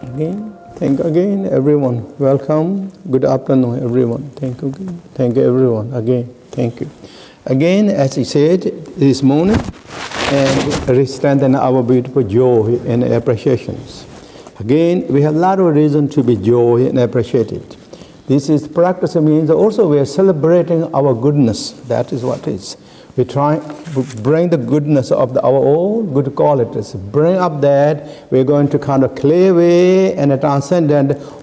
Again, thank you again, everyone. Welcome. Good afternoon, everyone. Thank you again. Thank you, everyone. Again, thank you. Again, as I said this morning, and strengthen our beautiful joy and appreciations. Again, we have a lot of reason to be joy and appreciated. This is practice means also we are celebrating our goodness. That is what it is. We try to bring the goodness of our own good qualities. Bring up that we're going to kind of clear away and transcend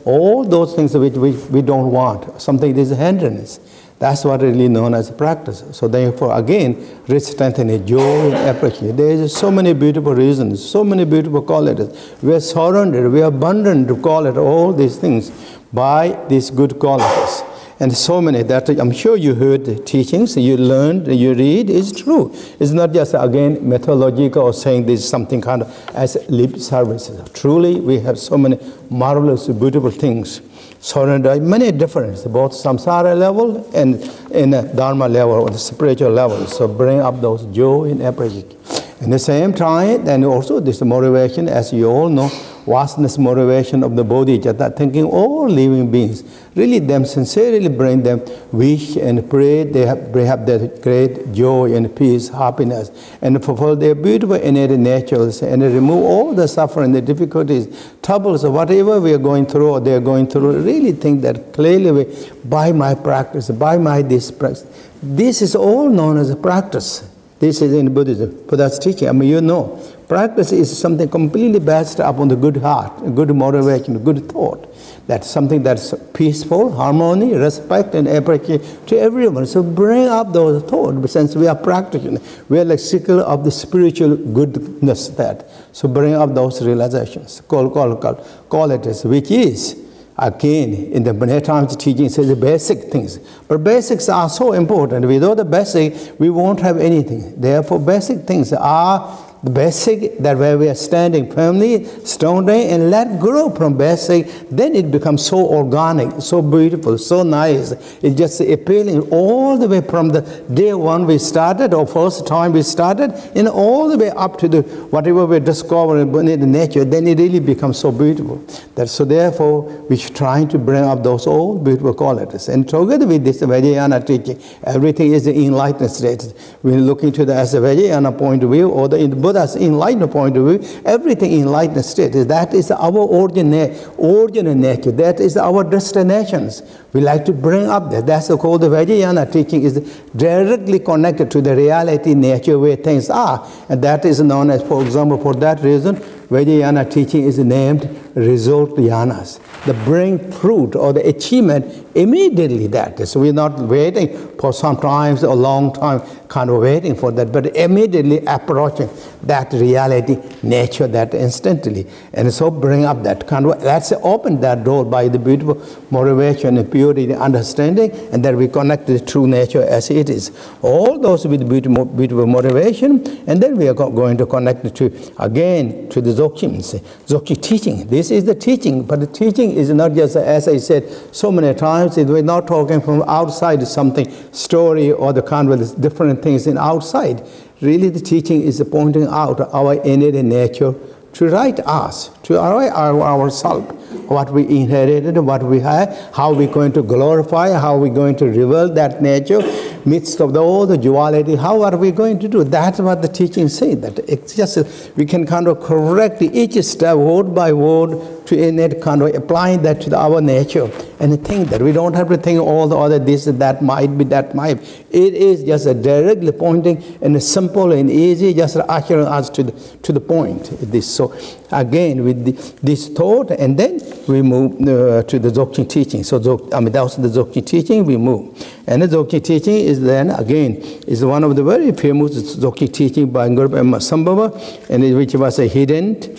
all those things which we don't want. Something that is a hindrance. That's what really known as practice. So therefore, again, strengthening joy and appreciation. There is so many beautiful reasons, so many beautiful qualities. We are surrounded, we are abundant to call it all these things by these good qualities. And so many that I'm sure you heard the teachings, you learned, you read, is true. It's not just, again, methodological or saying this is something kind of as lip services. Truly, we have so many marvelous, beautiful things. So there are many differences, both samsara level and in a dharma level or the spiritual level. So bring up those joy and appreciation. At the same time, and also this motivation, as you all know, vastness motivation of the bodhicitta, thinking all living beings, really them sincerely bring them wish and pray they have that great joy and peace, happiness, and fulfill their beautiful innate natures and remove all the suffering, the difficulties, troubles, whatever we are going through or they are going through. Really think that clearly by my practice, by my this practice. This is all known as a practice. This is in Buddhism, Buddha's teaching. I mean, you know, practice is something completely based upon the good heart, good motivation, good thought. That's something that's peaceful, harmony, respect, and appreciation to everyone. So bring up those thoughts, since we are practicing. We are like circle of the spiritual goodness that. So bring up those realizations, qualities, which is, again, in the many times teaching says the basic things. But basics are so important. Without the basic, we won't have anything. Therefore, basic things are the basic, that where we are standing firmly, strongly, and let grow from basic, then it becomes so organic, so beautiful, so nice. It's just appealing all the way from the day one we started, or first time we started, and all the way up to the whatever we discover in the nature, then it really becomes so beautiful. So therefore, we're trying to bring up those old beautiful qualities. And together with this Vajrayana teaching, everything is the enlightened state. We're looking to the as a Vajrayana point of view, or in the Buddha's enlightened point of view, everything enlightened state. That is our ordinary nature. That is our destinations. We like to bring up that. That's called the Vajrayana teaching is directly connected to the reality nature where things are. And that is known as, for example, for that reason, Vajrayana teaching is named result yanas. The bring fruit or the achievement immediately that. So we're not waiting for sometimes a long time kind of waiting for that, but immediately approaching that reality nature that instantly. And so bring up that kind of, let's open that door by the beautiful motivation and purity and understanding, and that we connect to the true nature as it is. All those with beautiful motivation, and then we are going to connect it to, again, to the Dzogchen teaching. This is the teaching, but the teaching is not just, as I said so many times, we're not talking from outside something, story or the kind of different things in outside. Really the teaching is pointing out our innate nature to right us, to ourselves, what we inherited, what we have, how we're going to glorify, how we're going to reveal that nature, midst of all the duality, how are we going to do? That's what the teaching says, that it's just, we can kind of correct each step, word by word, to innate kind of applying that to our nature, and think that we don't have to think all the other this, that might be, that might. It is just a directly pointing and a simple and easy, just ushering us to the point. So again, with this thought, and then we move to the Dzogchen teaching. So that was the Dzogchen teaching, we move. And the Dzogchen teaching is then, again, is one of the very famous Dzogchen teaching by Ngurpa Sambhava, and which was a hidden,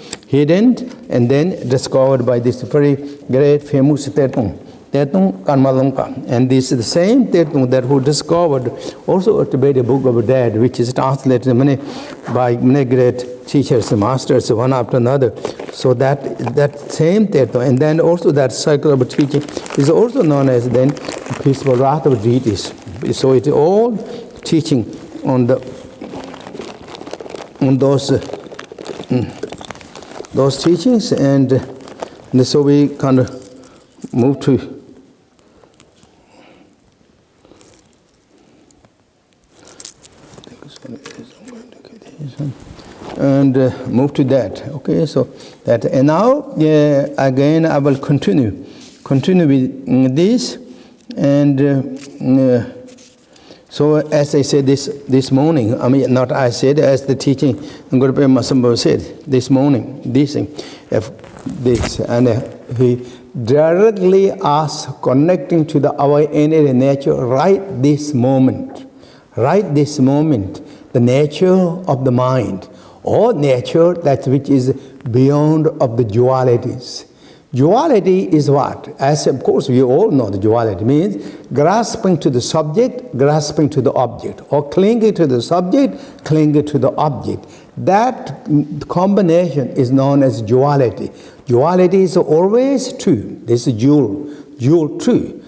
and then discovered by this very great famous Tetung Karmalongka. And this is the same Tetung that who discovered also to be the Book of the Dead, which is translated by many great teachers and masters, one after another. So that same Tetung, and then also that cycle of teaching is also known as then peaceful wrath of deities. So it's all teaching on those teachings, and And so we kind of move to and move to that. Okay, so that, and now again I will continue with this, and so as I said this morning, I mean not I said, as the teaching Guru Masamba said this morning, this thing, this, and he directly asks, connecting to our inner nature, right this moment, the nature of the mind, or nature that which is beyond of the dualities. Duality is what? As of course we all know the duality means grasping to the subject, grasping to the object, or clinging to the subject, clinging to the object. That combination is known as duality. Duality is always two. This is dual two.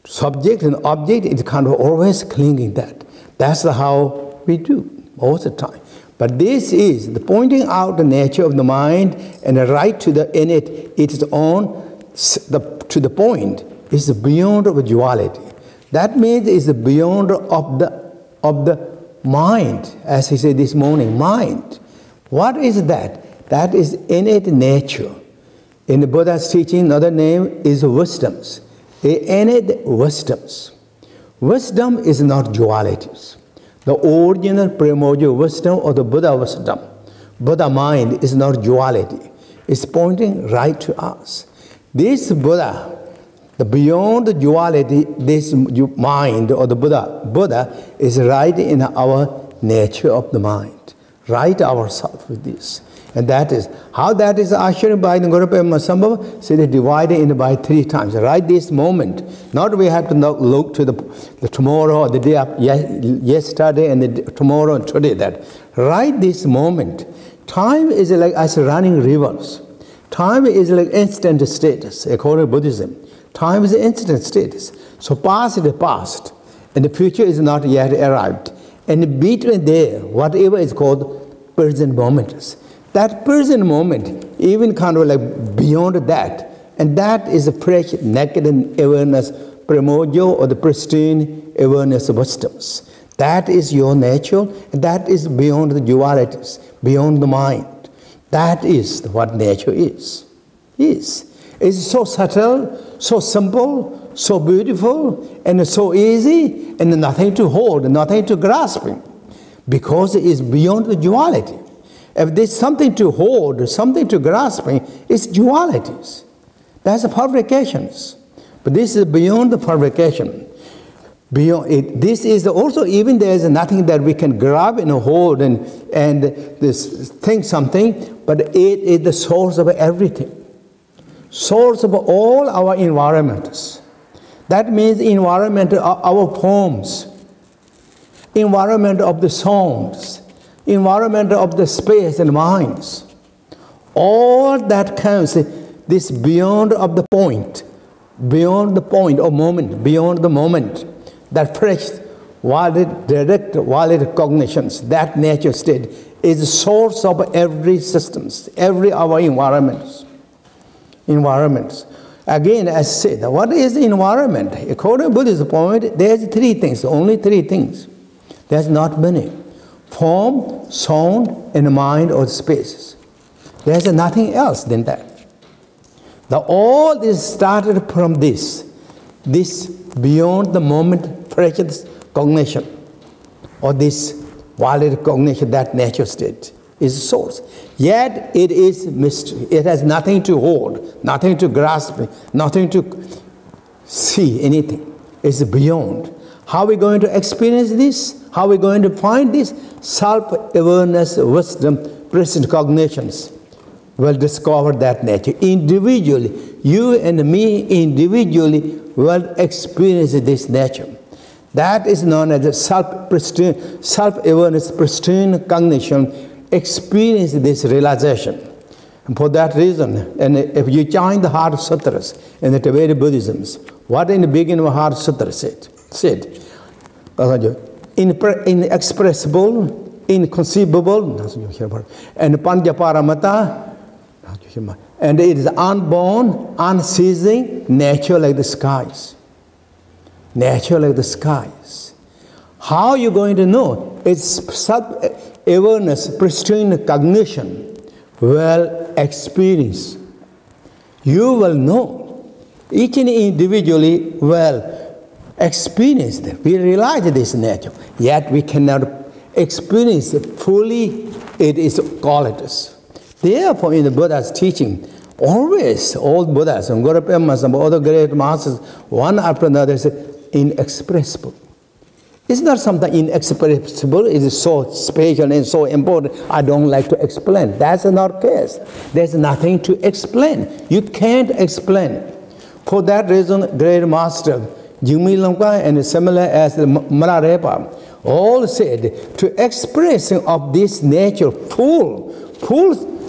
Subject and object is kind of always clinging that. That's how we do all the time. But this is the pointing out the nature of the mind and the right to the innate, its own, to the point, is beyond of duality. That means it's beyond of the mind, as he said this morning, mind. What is that? That is innate nature. In the Buddha's teaching, another name is wisdoms. Innate wisdoms. Wisdom is not dualities. The original primordial wisdom or the Buddha wisdom, Buddha mind is not duality. It's pointing right to us. This Buddha, the beyond the duality, this mind or the Buddha is right in our nature of the mind. Right ourselves with this. And that is how that is ushered by the Guru Masamba. So they divided in by 3 times. Right this moment. Not we have to look to the tomorrow or the day after, yesterday and the tomorrow and today. That right this moment. Time is like as running rivers. Time is like instant status according to Buddhism. Time is instant status. So past is the past, and the future is not yet arrived. And between there, whatever is called present moment. That present moment, even kind of like beyond that, and that is a fresh, naked awareness, primordial or the pristine awareness of wisdoms. That is your nature, and that is beyond the dualities, beyond the mind. That is what nature is. It's so subtle, so simple, so beautiful, and so easy, and nothing to hold, nothing to grasping, because it is beyond the duality. If there's something to hold, something to grasping, it's dualities. That's the fabrications. But this is beyond the fabrication. Beyond it, this is also, even there is nothing that we can grab and hold and this think something, but it is the source of everything. Source of all our environments. That means environment of our forms, environment of the sounds, environment of the space and minds. All that counts, this beyond of the point or moment, beyond the moment, that fresh, valid, direct, valid cognitions, that nature state is the source of every systems, every our environments. Again, as said, what is the environment? According to Buddhist point, there's 3 things, only 3 things. There's not many. Form, sound, and mind or spaces. There's nothing else than that. All is started from this beyond the moment precious cognition, or this valid cognition, that nature state is source. Yet it is mystery. It has nothing to hold, nothing to grasp, nothing to see, anything. It's beyond. How are we going to experience this? How are we going to find this? Self-awareness, wisdom, present cognitions will discover that nature. Individually, you and me individually will experience this nature. That is known as self-awareness, pristine cognition, experience this realization. And for that reason, and if you join the Heart Sutras in the Tibetan Buddhisms, what in the beginning of Heart Sutra said, inexpressible, inconceivable, and Panchaparamata, And it is unborn, unceasing, nature like the skies. Nature like the skies. How are you going to know? It's self-awareness, pristine cognition, well experienced. You will know. Each and individually well experienced. We realize this nature, yet we cannot experience it fully. It is qualities. Therefore, in the Buddha's teaching, always all Buddhas and Guru-Pemas and other great masters, one after another, say inexpressible. It's not something inexpressible. It is so special and so important. I don't like to explain. That's not the case. There's nothing to explain. You can't explain. For that reason, great master Jigme Longpa and similar as the Malarepa all said to express of this nature full.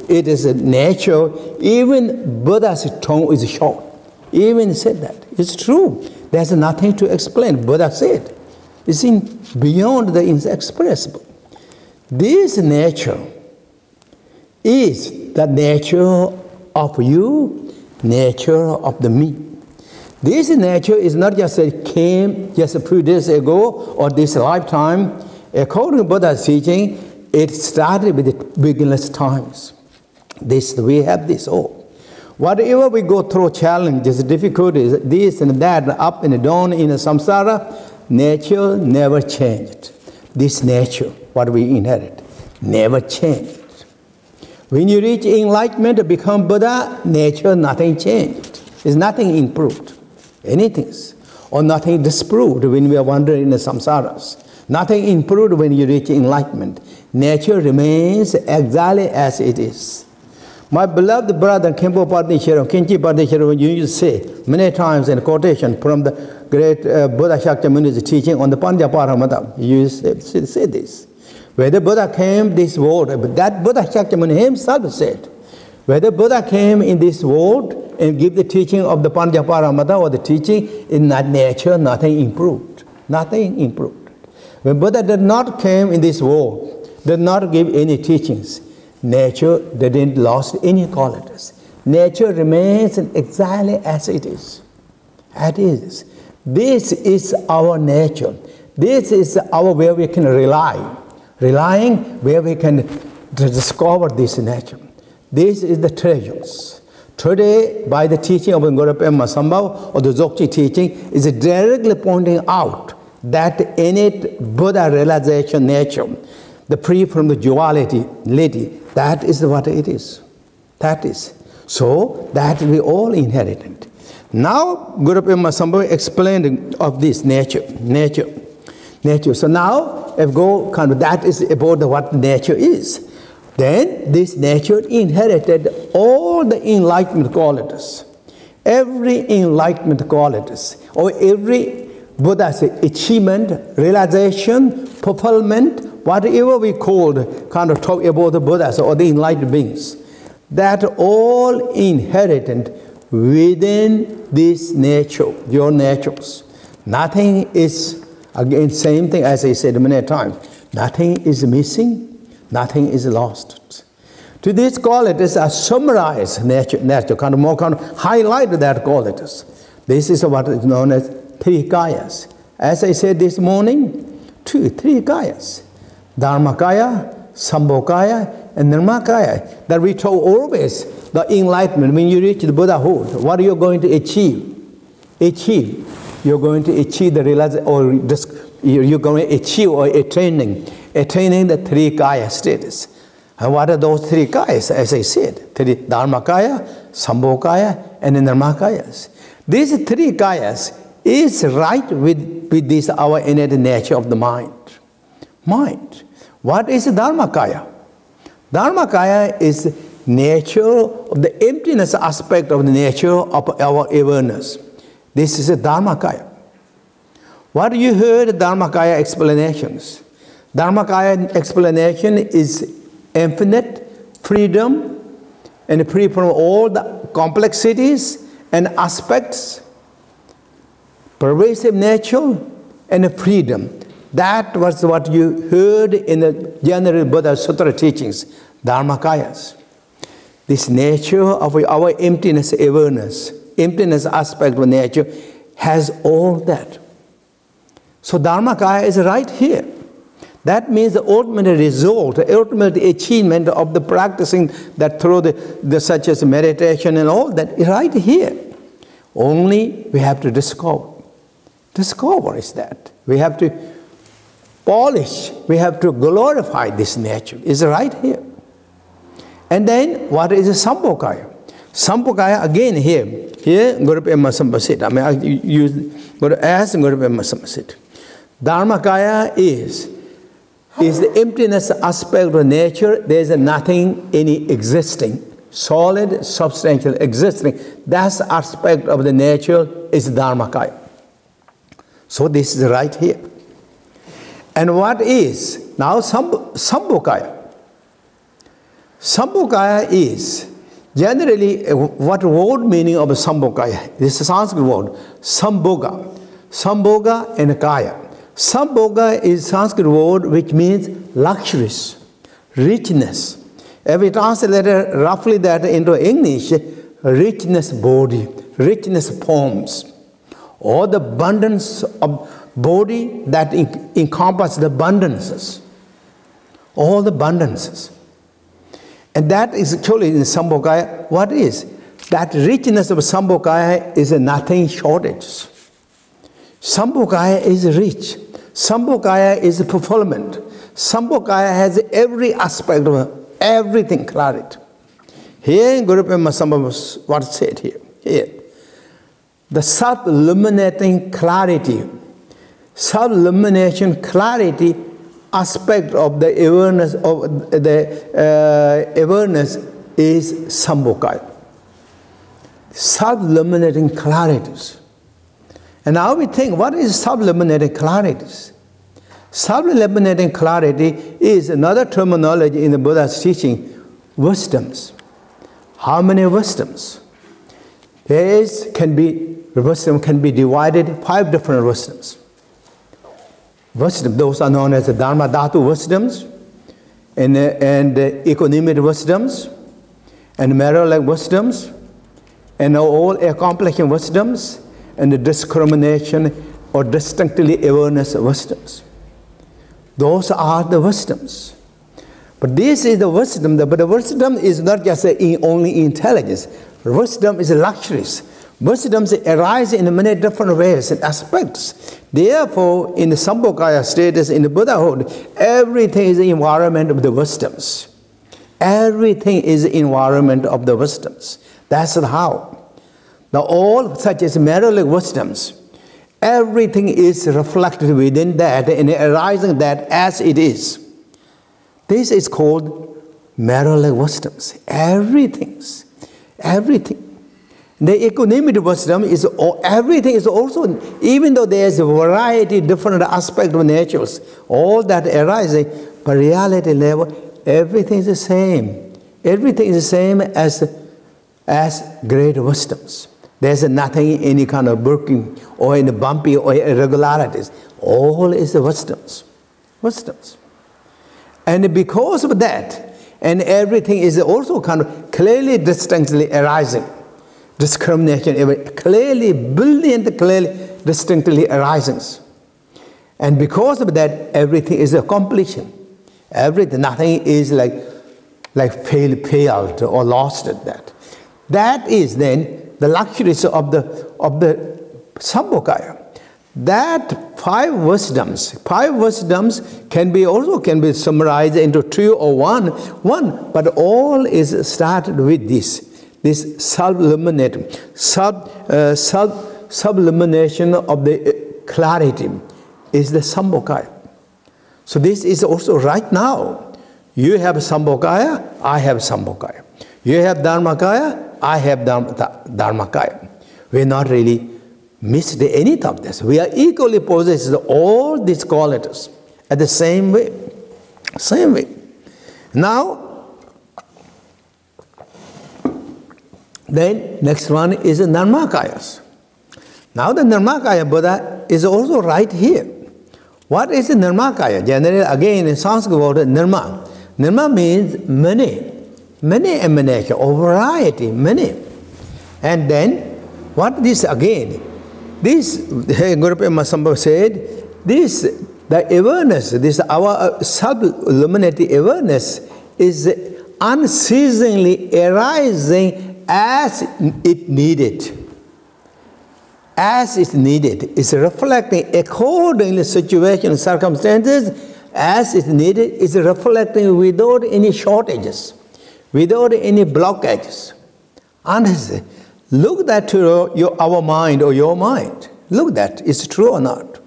It is a nature. Even Buddha's tongue is short. Even said that. It's true. There's nothing to explain. Buddha said. It's beyond the inexpressible. This nature is the nature of you, nature of the me. This nature is not just came just a few days ago or this lifetime. According to Buddha's teaching, it started with the beginner's times. We have this all. Whatever we go through challenges, difficulties, this and that, up and down in the samsara, nature never changed. This nature, what we inherit, never changed. When you reach enlightenment, become Buddha, nature, nothing changed. There's nothing improved. Anything. Or nothing disproved when we are wandering in the samsaras. Nothing improved when you reach enlightenment. Nature remains exactly as it is. My beloved brother Khenpo Padnishero, Kinchi Padnishero, when you used to say many times in quotation from the great Buddha Shakyamuni's teaching on the Panjaparamata, you say this. Whether Buddha came this world, but that Buddha Shakyamuni himself said, whether Buddha came in this world and give the teaching of the Panjaparamata or the teaching in that nature, nothing improved. Nothing improved. When Buddha did not came in this world, did not give any teachings, nature didn't lost any qualities. Nature remains exactly as it is. As it is. This is our nature. This is our where we can rely. Relying where we can discover this nature. This is the treasures. Today, by the teaching of Guru-Pema Sambhav or the Dzogchen teaching, is directly pointing out that innate Buddha realization nature, the free from the duality, that is what it is. That is. So, that we all inherited. Now, Guru-Pema Sambhav explained of this nature. So now, if go kind of that is about what nature is. Then this nature inherited all the enlightenment qualities. Every enlightenment qualities, or every Buddha's achievement, realization, fulfillment, whatever we called, kind of talk about the Buddhas or the enlightened beings, that all inherited within this nature, your natures. Nothing is, again, same thing as I said many times, nothing is missing, nothing is lost. To these qualities are summarized nature, kind of highlight that qualities. This is what is known as three kayas. As I said this morning, three kayas. Dharmakaya, Sambhokaya, and Nirmakaya. That we told always the enlightenment, when you reach the Buddhahood, what are you going to achieve? You're going to achieve the realization, or you're going to achieve or attaining the three kaya status. And what are those three kayas? As I said, three Dharmakaya, Sambhokaya, and Nirmakayas. These three kayas is right with this our innate nature of the mind. What is Dharmakaya? Dharmakaya is nature of the emptiness aspect of the nature of our awareness. This is a Dharmakaya. What you heard Dharmakaya explanations? Dharmakaya explanation is infinite freedom and free from all the complexities and aspects, pervasive nature and freedom. That was what you heard in the general Buddha Sutra teachings, Dharmakayas. this nature of our emptiness awareness, emptiness aspect of nature, has all that. So Dharmakaya is right here. That means the ultimate result, the ultimate achievement of the practicing that through the such as meditation and all that is right here. Only we have to discover. Discover is that. We have to polish, we have to glorify this nature. It's right here. And then what is a Sambhogakaya? Sambhogakaya again here. Here, Guru Pema Sambasit. I mean, I use Guru as Guru Pema Sambasit. Dharmakaya is the emptiness aspect of nature. There is nothing any existing, solid, substantial existing. That aspect of the nature is Dharmakaya. So this is right here. And what is now Sambhogakaya? Sambhogakaya is generally what word meaning of Sambhogakaya? This is a Sanskrit word, Sambhoga. Sambhoga and Kaya. Sambhoga is Sanskrit word which means luxuries, richness. If we translate roughly that into English, richness body, richness forms, or the abundance of body that encompasses the abundances, all the abundances. And that is actually in Sambhogakaya, what is? That richness of Sambhogakaya is nothing shortage. Sambhogakaya is rich. Sambhogakaya is fulfillment. Sambhogakaya has every aspect of everything clarity. Here in Guru Pema Sambhava, what said here? The self-illuminating clarity, self-illumination clarity aspect of the awareness is Sambhogakaya. Self-illuminating clarities. And now we think, what is self-illuminating clarities? Self-illuminating clarity is another terminology in the Buddha's teaching, wisdoms. How many wisdoms? Wisdom can be divided 5 different wisdoms. Wisdom, those are known as the Dharma Dhatu wisdoms, and equanimity wisdoms, and mirror-like wisdoms, and all accomplishing wisdoms, and the discrimination or distinctly awareness wisdoms. Those are the wisdoms. But this is the wisdom, but the wisdom is not just only intelligence. Wisdom is luxuries. Wisdoms arise in many different ways and aspects. Therefore, in the Sambhogakaya status, in the Buddhahood, everything is the environment of the wisdoms. Everything is the environment of the wisdoms. That's how. All such as mirror-like wisdoms, everything is reflected within that and arising that as it is. This is called mirror-like wisdoms. Everything. The equanimity wisdom is everything is also, even though there is a variety of different aspects of natures, all that arising, but reality level, everything is the same. Everything is the same as great wisdoms. There's nothing, any kind of working or any bumpy or irregularities. All is the wisdoms. Wisdoms. And because of that, and everything is also kind of clearly, distinctly arising. Discrimination, clearly, brilliant, clearly, distinctly arising. And because of that, everything is a completion. Everything, nothing is like failed or lost at that. That is then the luxuries of the Sambhogakaya. That 5 wisdoms can be summarized into 2 or 1, but all is started with this self-illumination of the clarity is the Sambhogakaya. So this is also right now. You have Sambhogakaya, I have Sambhogakaya. You have Dharmakaya, I have Dharmakaya. We are not really missed any of this. We are equally possessed all these qualities at the same way. Same way. Now, then next one is the Nirmakayas. Now the Nirmakaya Buddha is also right here. What is the Nirmakaya? Generally, again, in Sanskrit word, Nirma. Nirma means many. many emanations, or variety, many. And then, what this again? This, Guru Pema Sambhava said, this, the awareness, this our self-illuminated awareness is unceasingly arising as it needed. As it's needed. It's reflecting according to situation, circumstances, as it's needed. It's reflecting without any shortages, without any blockages. And look that to our mind or your mind. Look that, it's true or not.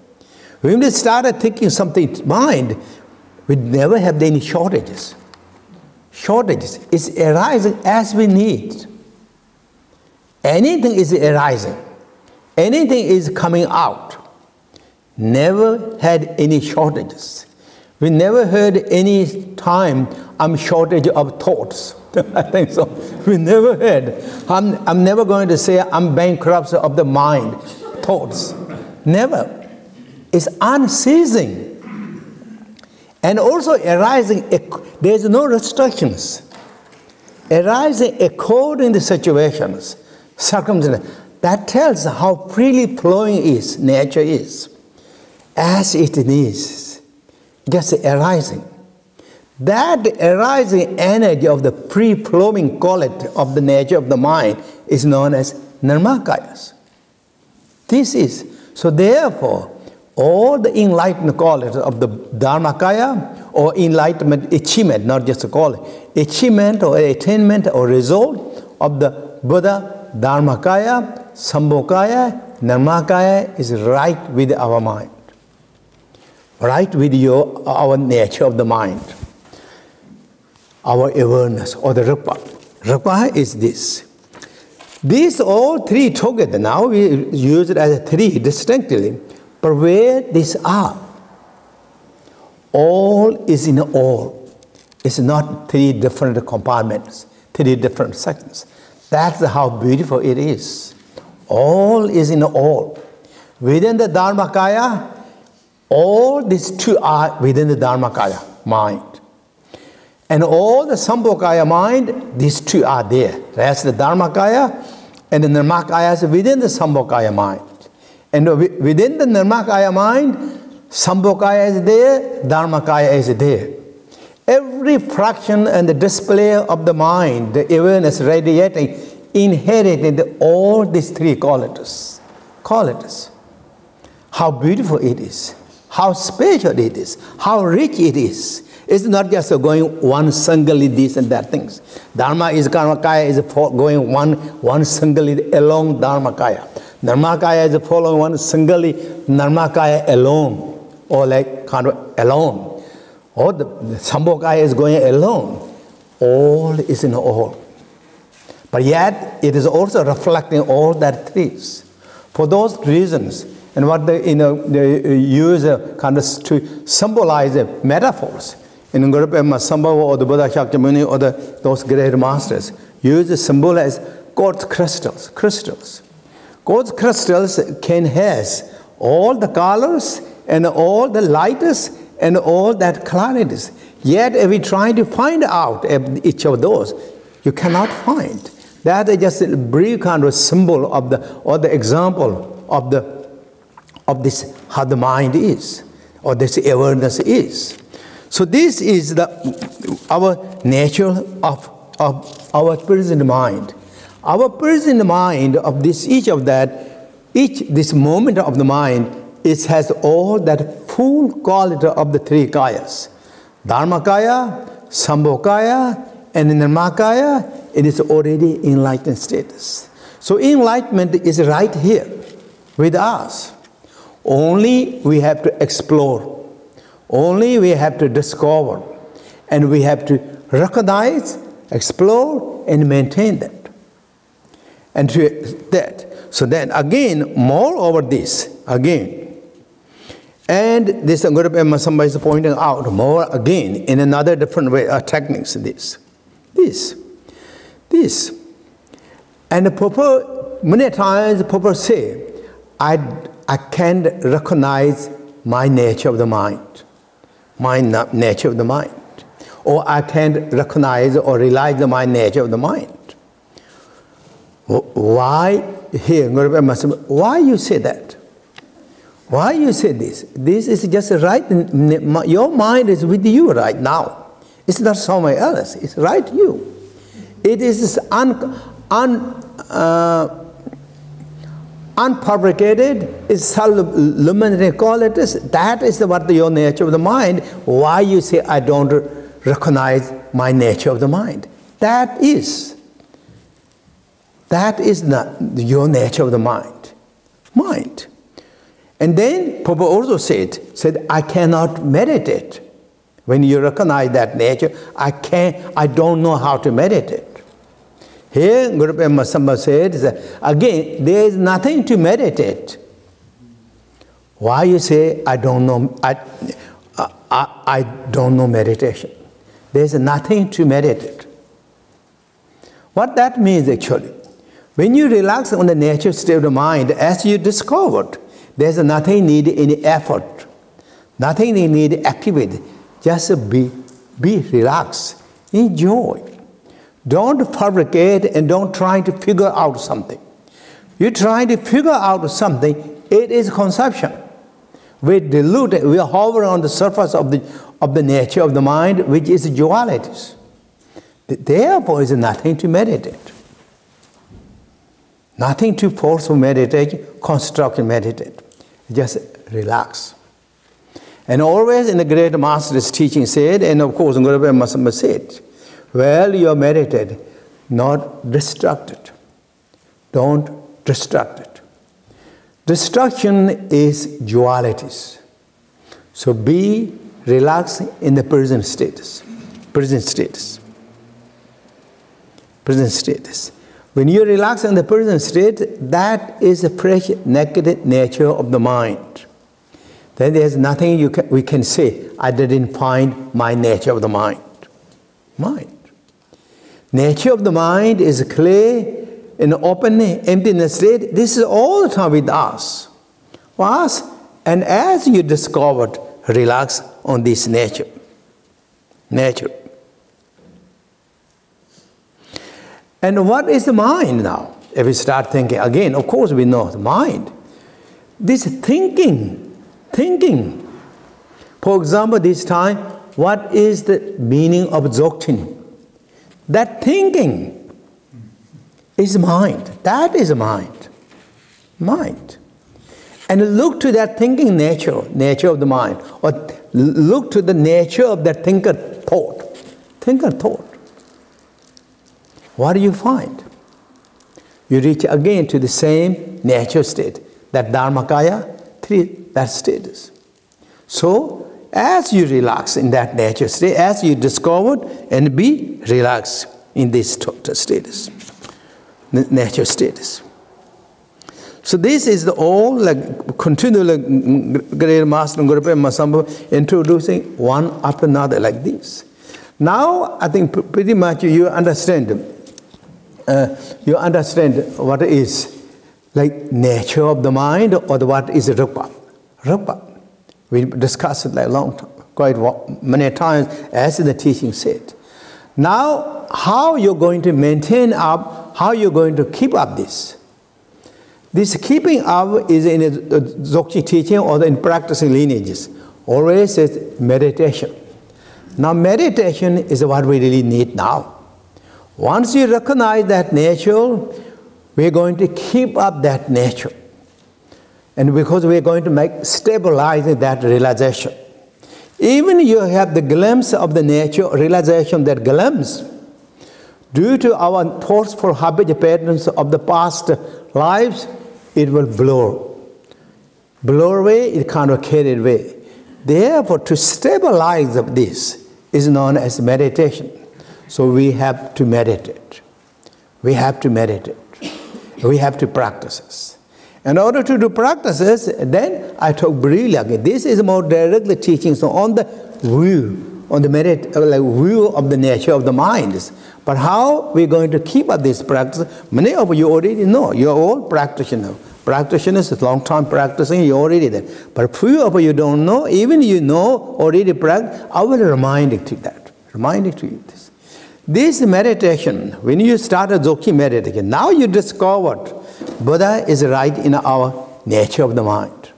When we started thinking something mind, we never have any shortages. Shortages is arising as we need. Anything is arising. Anything is coming out. Never had any shortages. We never heard any time I'm shortage of thoughts. I think so. We never heard. I'm never going to say I'm bankrupt of the mind, thoughts. Never. It's unceasing. And also arising, there's no restrictions. Arising according to situations, circumstances. That tells how freely flowing is, nature is. As it is, just arising. That arising energy of the free-flowing quality of the nature of the mind is known as nirmakayas. This is. So therefore, all the enlightened qualities of the dharmakaya or enlightenment achievement, not just a quality, achievement or attainment or result of the Buddha, dharmakaya, sambhokaya, nirmakaya is right with our mind. Right with our nature of the mind. Our awareness or the rupa. Rupa is this. These all three together, now we use it as three distinctly, but where these are, all is in all. It's not three different compartments, three different sections. That's how beautiful it is. All is in all. Within the dharmakaya, all these two are within the dharmakaya mind. And all the sambhokaya mind, these two are there. That's the dharmakaya and the nirmakaya is within the sambhokaya mind. And within the nirmakaya mind, sambhokaya is there, dharmakaya is there. Every fraction and the display of the mind, the awareness radiating, inherited all these three qualities. Qualities. How beautiful it is. How special it is. How rich it is. It's not just going one singly this and that things. Dharma is Karmakaya is going one singly along Dharmakaya. Nirmakaya is following one singly Nirmakaya alone. Or like kind of alone. Or the Sambhokaya is going alone. All is in all. But yet it is also reflecting all that things. For those reasons, and what they use kind of to symbolize the metaphors. In Guru Pema Sambhava or the Buddha Shakyamuni or those great masters use the symbol as quartz crystals. Crystals. Quartz crystals can has all the colors and all the lightness and all that clarities. Yet if we try to find out each of those, you cannot find. That is just a brief kind of symbol of the example of this how the mind is, or this awareness is. So this is our nature of our present mind. Our present mind of this this moment of the mind, it has all that full quality of the three kayas. Dharmakaya, Sambhokaya, and Nirmakaya, it is already enlightened status. So enlightenment is right here with us. Only we have to explore. Only we have to discover. And we have to recognize, explore, and maintain that. And to that. So then again, moreover this, again. And this Guru Pema Sambhava is pointing out more again in another different way, techniques, this. And the Papa, many times the Papa say, I can't recognize my nature of the mind. My nature of the mind. or I can't recognize or realize the mind nature of the mind. Why here? Why you say that? Why you say this? This is just right. Your mind is with you right now. It's not somewhere else. It's right you. It is unfabricated, it's self-liberated qualities. That is what your nature of the mind. Why you say I don't recognize my nature of the mind? That is not your nature of the mind. Mind. And then Papa also said I cannot meditate. When you recognize that nature, I don't know how to meditate. Here, Guru Pema Samba said, again, there is nothing to meditate. Why you say, I don't know, I don't know meditation? There is nothing to meditate. What that means actually, when you relax on the natural state of the mind, as you discovered, there is nothing needed any effort, nothing needed activity. Just be relaxed, enjoy. Don't fabricate and don't try to figure out something. You try to figure out something, it is conception. We dilute, we hover on the surface of the nature of the mind, which is dualities. Therefore, is nothing to meditate. Nothing to forceful meditation, constructive meditate. Just relax. And always in the great master's teaching said, and of course Guru Pema said, well, you are meditated, not distracted. Don't distract it. Distraction is dualities. So be relaxed in the present status. Present status. Present status. When you relax in the present state, that is the fresh, naked nature of the mind. Then there's nothing we can say, I didn't find my nature of the mind. Mind. Nature of the mind is clear, in open, emptiness state. This is all the time with us. For us, and as you discovered, relax on this nature. Nature. And what is the mind now? If we start thinking, again, of course we know the mind. This thinking. For example, this time, what is the meaning of dzogchen? That thinking is mind. That is mind. Mind. And look to that thinking nature of the mind. Or look to the nature of that thinker thought. Thinker thought. What do you find? You reach again to the same nature state. That Dharmakaya, that status. So, as you relax in that nature state, as you discovered, and be relaxed in this status, nature status. So this is the all like continually great master Guru Pema Samba introducing one after another like this. Now I think pretty much you understand. You understand what is like nature of the mind or what is rupa. Rupa. We discussed it like a long time, quite many times, as the teaching said. Now, how you're going to maintain up, how you're going to keep up this? This keeping up is in a Dzogchen teaching or in practicing lineages. Always says meditation. Now, meditation is what we really need now. Once you recognize that nature, we're going to keep up that nature. And because we're going to stabilize that realization. Even you have the glimpse of the nature, realization that glimpse, due to our forceful habit patterns of the past lives, it will blur away, it kind of carried away. Therefore, to stabilize this is known as meditation. So we have to meditate. We have to meditate. We have to practice this. In order to do practices, then I talk briefly again. This is more directly teaching so on the view, on the view of the nature of the mind. But how we're going to keep up this practice? Many of you already know. You're all practitioners. Practitioners, a long time practicing, you're already there. But few of you don't know. Even you know already practice. I will remind you to that. reminding to you this. This meditation, when you start a Dzogchen meditation, now you discovered Buddha is right in our nature of the mind.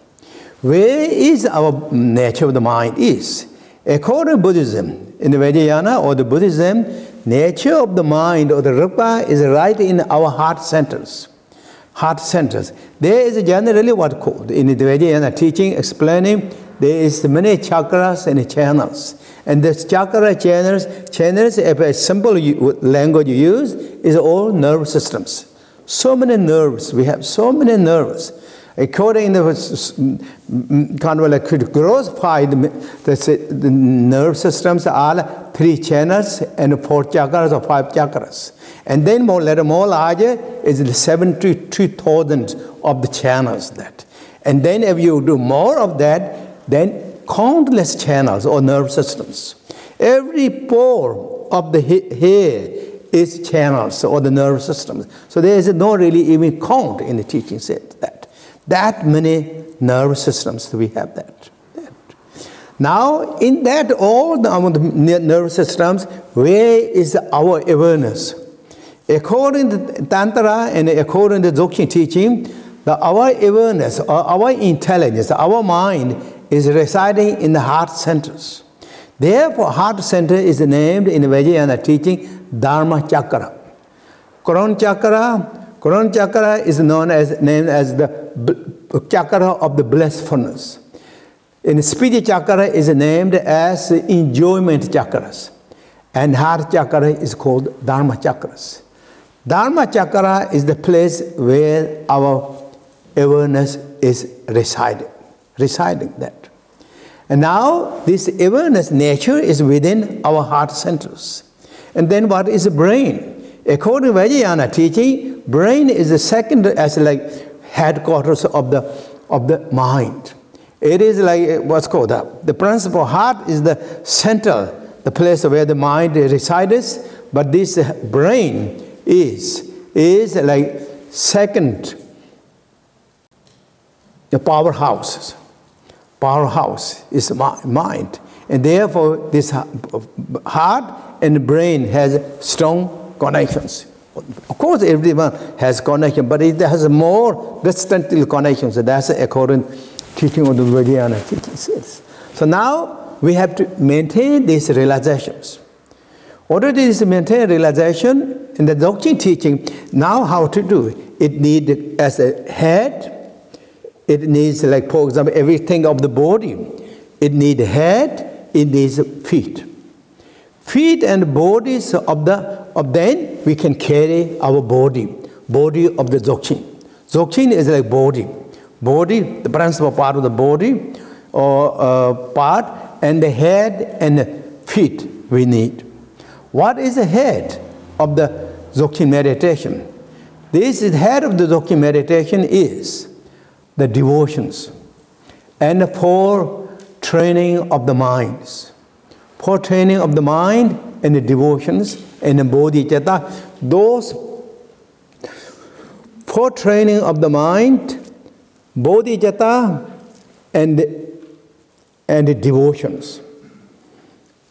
Where is our nature of the mind is? According to Buddhism, in the Vayana or the Buddhism, nature of the mind or the rupa is right in our heart centers. Heart centers. There is generally what called, in the Vayana teaching, explaining, there is many chakras and channels. And the chakra channels, if a simple language you use, is all nerve systems. So many nerves, we have so many nerves. According to kind of like grossified, the nerve systems are 3 channels and 4 chakras or 5 chakras. And then more larger is the 72,000 of the channels that. And then if you do more of that, then countless channels or nerve systems. Every pore of the hair is channels or the nerve systems. So there is no really even count in the teaching said that many nerve systems we have that. Now in that all the nerve systems, where is our awareness? According to Tantra and according to Dzogchen teaching, our awareness or our intelligence, our mind is residing in the heart centers. Therefore, heart center is named in the Vayana teaching Dharma chakra. Crown chakra is named as the chakra of the blissfulness. In Speech chakra is named as enjoyment chakras. And heart chakra is called Dharma chakras. Dharma chakra is the place where our awareness is residing that. And now this awareness nature is within our heart centers. And then what is the brain? According to Vayana teaching, brain is the second as like headquarters of the mind. It is like what's called the principal heart is the center, the place where the mind resides, but this brain is like second, the powerhouse. Powerhouse is mind, and therefore this heart and brain has strong connections. Of course, everyone has connection, but it has more distant connections. So that's according to teaching of the Vayana teachings. So now we have to maintain these realizations. Already is maintain realization in the Dzogchen teaching. Now how to do it? Needs as a head. It needs, like for example, everything of the body. It needs head. It needs feet. Feet and bodies of then we can carry our body of the Dzogchen. Dzogchen is like body, the principal part of the body or part, and the head and the feet we need. What is the head of the Dzogchen meditation? This is head of the Dzogchen meditation is the devotions and for training of the minds. For training of the mind and the devotions and the bodhicitta, those for training of the mind, bodhicitta and the devotions.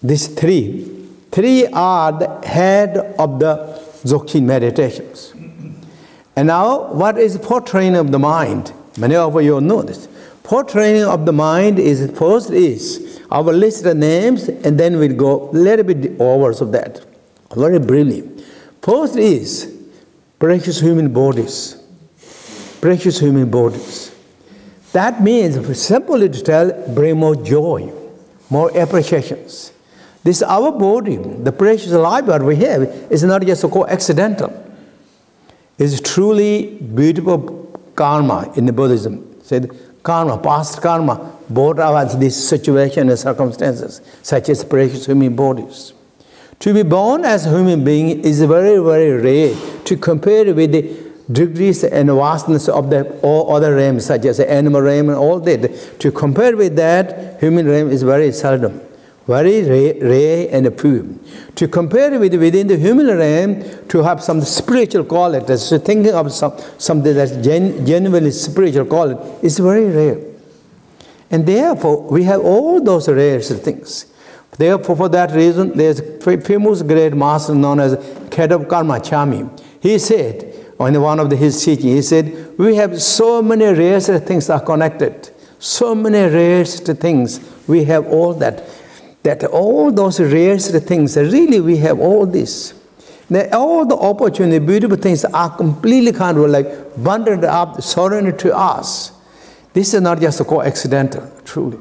These three are the head of the Dzogchen meditations. And now, what is for training of the mind? Many of you know this. For training of the mind is first is I will list the names and then we'll go a little bit over of that. Very briefly. First is precious human bodies. Precious human bodies. That means, simply to tell, bring more joy, more appreciations. This our body, the precious life that we have, is not just so coincidental. It's truly beautiful karma in the Buddhism. Said karma, past karma, brought about this situation and circumstances, such as precious human bodies. To be born as a human being is very, very rare to compare with the degrees and vastness of the all other realms, such as the animal realm and all that. To compare with that, human realm is very seldom, very rare and pure. To compare with within the human realm, to have some spiritual qualities, so thinking of something that's genuinely spiritual quality is very rare. And therefore, we have all those rare things. Therefore, for that reason, there's a famous great master known as Khenpo Karma Chami. He said, in one of his teachings, he said, we have so many rares things are connected. So many rares things. We have all that. That all those rares things, really we have all this. Now, all the opportunity, beautiful things are completely kind of like bundled up, surrendered to us. This is not just a coincidental, truly.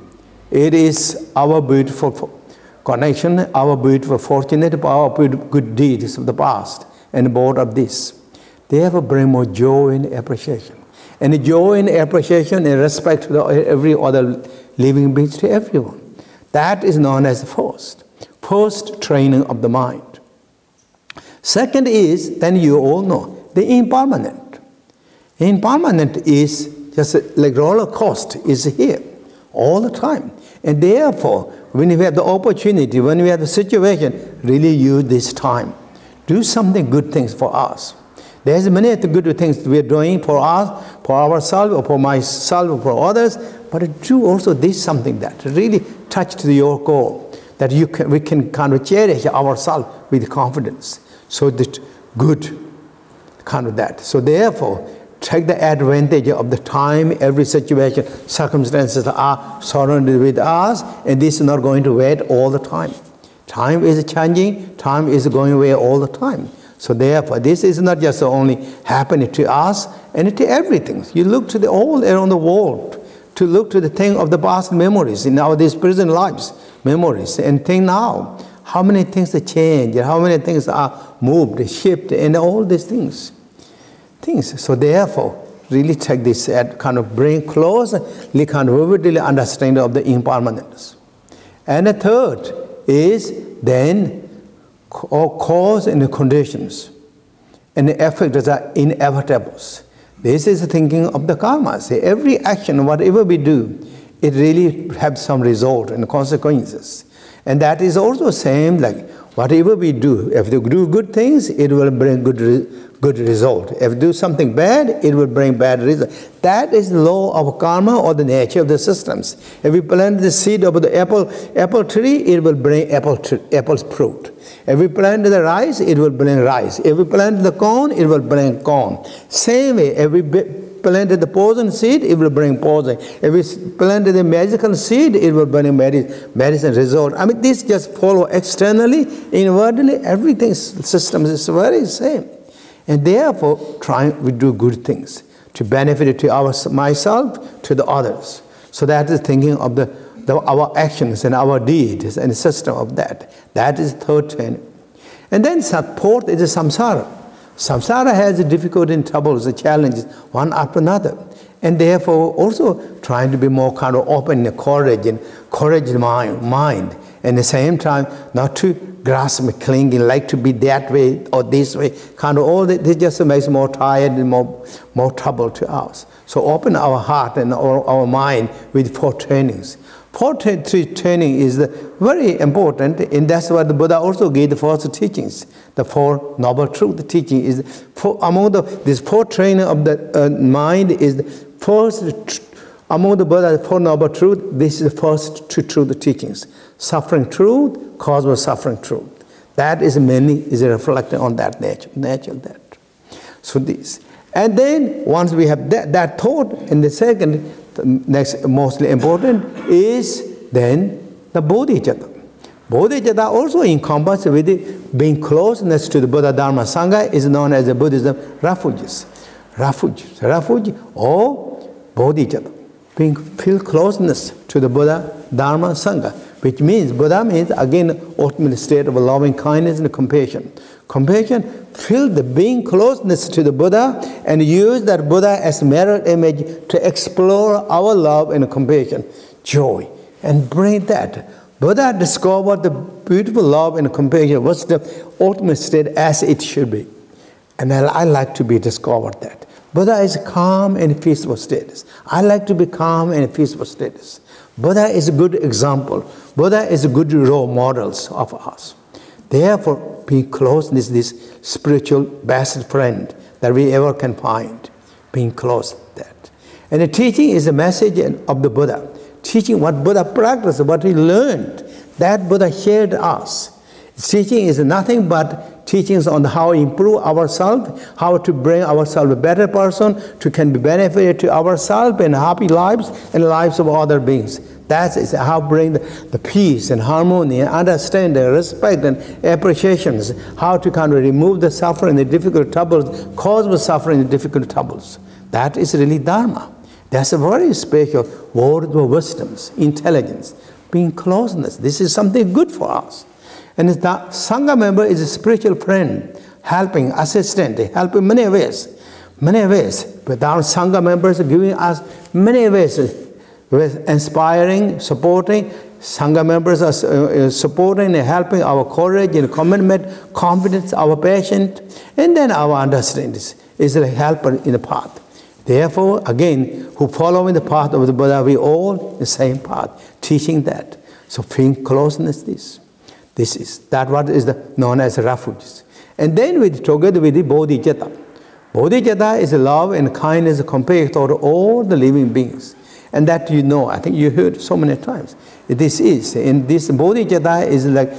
It is our beautiful connection, our beautiful fortunate, our good deeds of the past, and both of this. Therefore, bring more joy and appreciation. And joy and appreciation and respect to every other living being, to everyone. That is known as the first training of the mind. Second is, then you all know, the impermanent. Impermanent is just like roller coaster is here all the time. And therefore, when you have the opportunity, when we have the situation, really use this time. Do something good things for us. There's many good things we are doing for us, for ourselves, or for myself, or for others, but do also this something that really touch to your goal, that we can kind of cherish ourselves with confidence. So that good kind of that. So therefore, take the advantage of the time, every situation, circumstances are surrounded with us, and this is not going to wait all the time. Time is changing, time is going away all the time. So therefore, this is not just only happening to us and to everything. You look to all around the world, to look to the thing of the past memories, in our these present lives, memories, and think now, how many things have changed, how many things are moved, shifted, and all these things. So therefore, really take this kind of bring close, kind of vividly understanding of the impermanence. And the third is then cause and conditions, and the effects are inevitable. This is the thinking of the karma. See, every action, whatever we do, it really has some result and consequences. And that is also the same, like whatever we do, if we do good things, it will bring good result. If we do something bad, it will bring bad result. That is the law of karma, or the nature of the systems. If we plant the seed of the apple tree, it will bring apple's fruit. If we plant the rice, it will bring rice. If we plant the corn, it will bring corn. Same way, if we planted the poison seed, it will bring poison. If we planted the magical seed, it will bring medicine result. I mean, this just follow externally, inwardly, everything system is very same. And therefore, we do good things to benefit to myself, to the others. So that is thinking of our actions and our deeds and the system of that. That is third training. And then fourth is the samsara. Samsara has difficulty and troubles, the challenges, one after another. And therefore, also trying to be more kind of open and courage mind. And at the same time, not to grasp, clinging, like to be that way or this way. Kind of all that, this just makes more tired and more trouble to us. So open our heart and our mind with four trainings. Four training is very important, and that's what the Buddha also gave the first teachings. The Four Noble Truth teaching is, among these four training of the mind is the first, among the Buddha's Four Noble Truth, this is the first two truth teachings. Suffering truth, cause of suffering truth. That is mainly is reflecting on that nature of that. So this. And then once we have that thought, and the second, next mostly important is then the bodhicitta. Bodhicitta also encompasses with being closeness to the Buddha Dharma Sangha is known as the Buddhism refuges. Refuge or bodhicitta. Feel closeness to the Buddha Dharma Sangha, which means Buddha means again ultimate state of loving kindness and compassion. Compassion, feel the being closeness to the Buddha and use that Buddha as mirror image to explore our love and compassion, joy, and bring that. Buddha discovered the beautiful love and compassion, what's the ultimate state as it should be. And I like to be discovered that. Buddha is calm and peaceful status. I like to be calm and peaceful status. Buddha is a good example. Buddha is a good role models of us. Therefore, being close is this spiritual best friend that we ever can find. Being close to that. And the teaching is the message of the Buddha. Teaching what Buddha practiced, what he learned. That Buddha shared us. Teaching is nothing but teachings on how to improve ourselves, how to bring ourselves a better person, to can be benefited to ourselves and happy lives and lives of other beings. That is how bring the peace and harmony and understanding, respect and appreciations, how to kind of remove the suffering, the difficult troubles, cause of suffering and difficult troubles. That is really Dharma. That's a very special word of wisdoms, intelligence, being closeness. This is something good for us. And the Sangha member is a spiritual friend, helping, assistant, helping many ways. Many ways. But our Sangha members are giving us many ways, with inspiring, supporting. Sangha members are supporting and helping our courage and commitment, confidence, our passion, and then our understanding is a helper in the path. Therefore, again, who follow in the path of the Buddha, we all the same path, teaching that. So, being closeness, this is that what is known as refuge. And then together with the bodhicitta. Bodhicitta is love and kindness compared toward all the living beings. And that you know, I think you heard so many times. This is, and this bodhicitta is like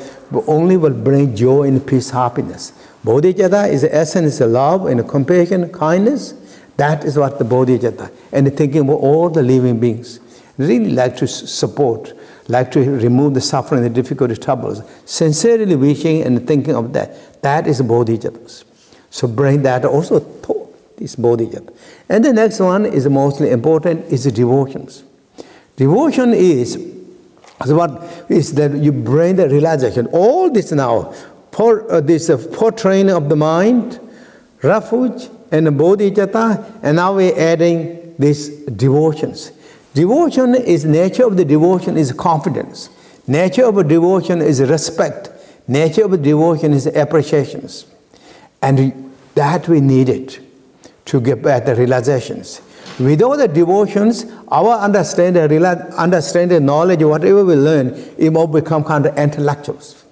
only will bring joy and peace, happiness. Bodhicitta is the essence of love and compassion, kindness. That is what the bodhicitta. And thinking about all the living beings. Really like to support, like to remove the suffering, the difficulty, troubles. Sincerely wishing and thinking of that. That is bodhicitta. So bring that also to this bodhicitta. And the next one is mostly important, is the devotions. Devotion is what is that you bring the realization. All this now, for this training of the mind, refuge, and the bodhicitta, and now we're adding these devotions. Devotion is, nature of the devotion is confidence. Nature of a devotion is respect. Nature of a devotion is appreciations. And that we need it to get back the realizations. Without the devotions, our understanding, knowledge, whatever we learn, it will become kind of intellectuals.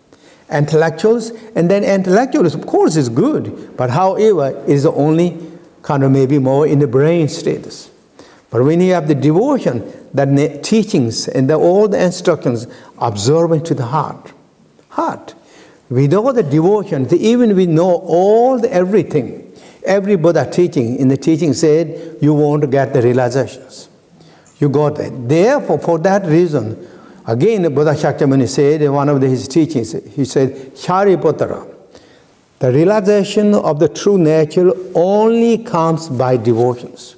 Intellectuals, and then intellectuals, of course, is good, but however, it is only kind of maybe more in the brain status. But when you have the devotion, that teachings and all the instructions, observing to the heart. Without the devotion, even we know all the everything. Every Buddha teaching, in the teaching said, you won't get the realizations. You got that. Therefore, for that reason, again, Buddha Shakyamuni said in one of his teachings, he said, Shariputra, the realization of the true nature only comes by devotions.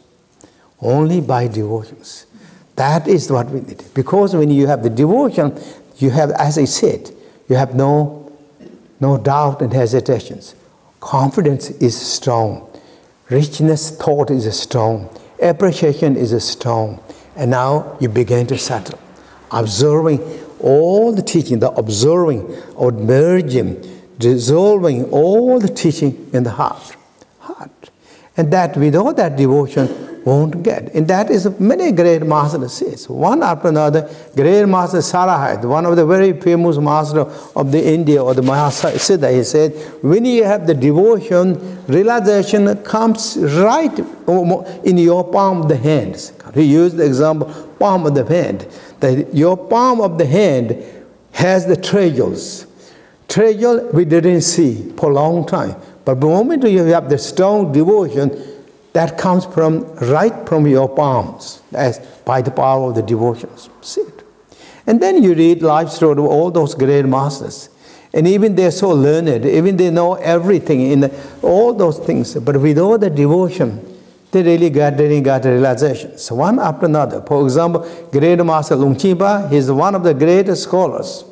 Only by devotions. That is what we need. Because when you have the devotion, you have, as I said, you have no doubt and hesitations. Confidence is strong. Richness, thought is strong. Appreciation is strong. And now you begin to settle. Observing all the teaching, the observing or merging, dissolving all the teaching in the heart. And that without that devotion won't get. And that is many great masters says. One after another, great master Sarahad, one of the very famous masters of the India or the Mahasiddha, he said, when you have the devotion, realization comes right in your palm of the hands. He used the example, palm of the hand. That your palm of the hand has the treasures. Treasure we didn't see for a long time. But the moment you have the strong devotion, that comes right from your palms, as by the power of the devotions. See it. And then you read life story of all those great masters. And even they're so learned, even they know everything in all those things. But without the devotion, they really didn't get realizations. One after another. For example, great master Lungchipa, he's one of the greatest scholars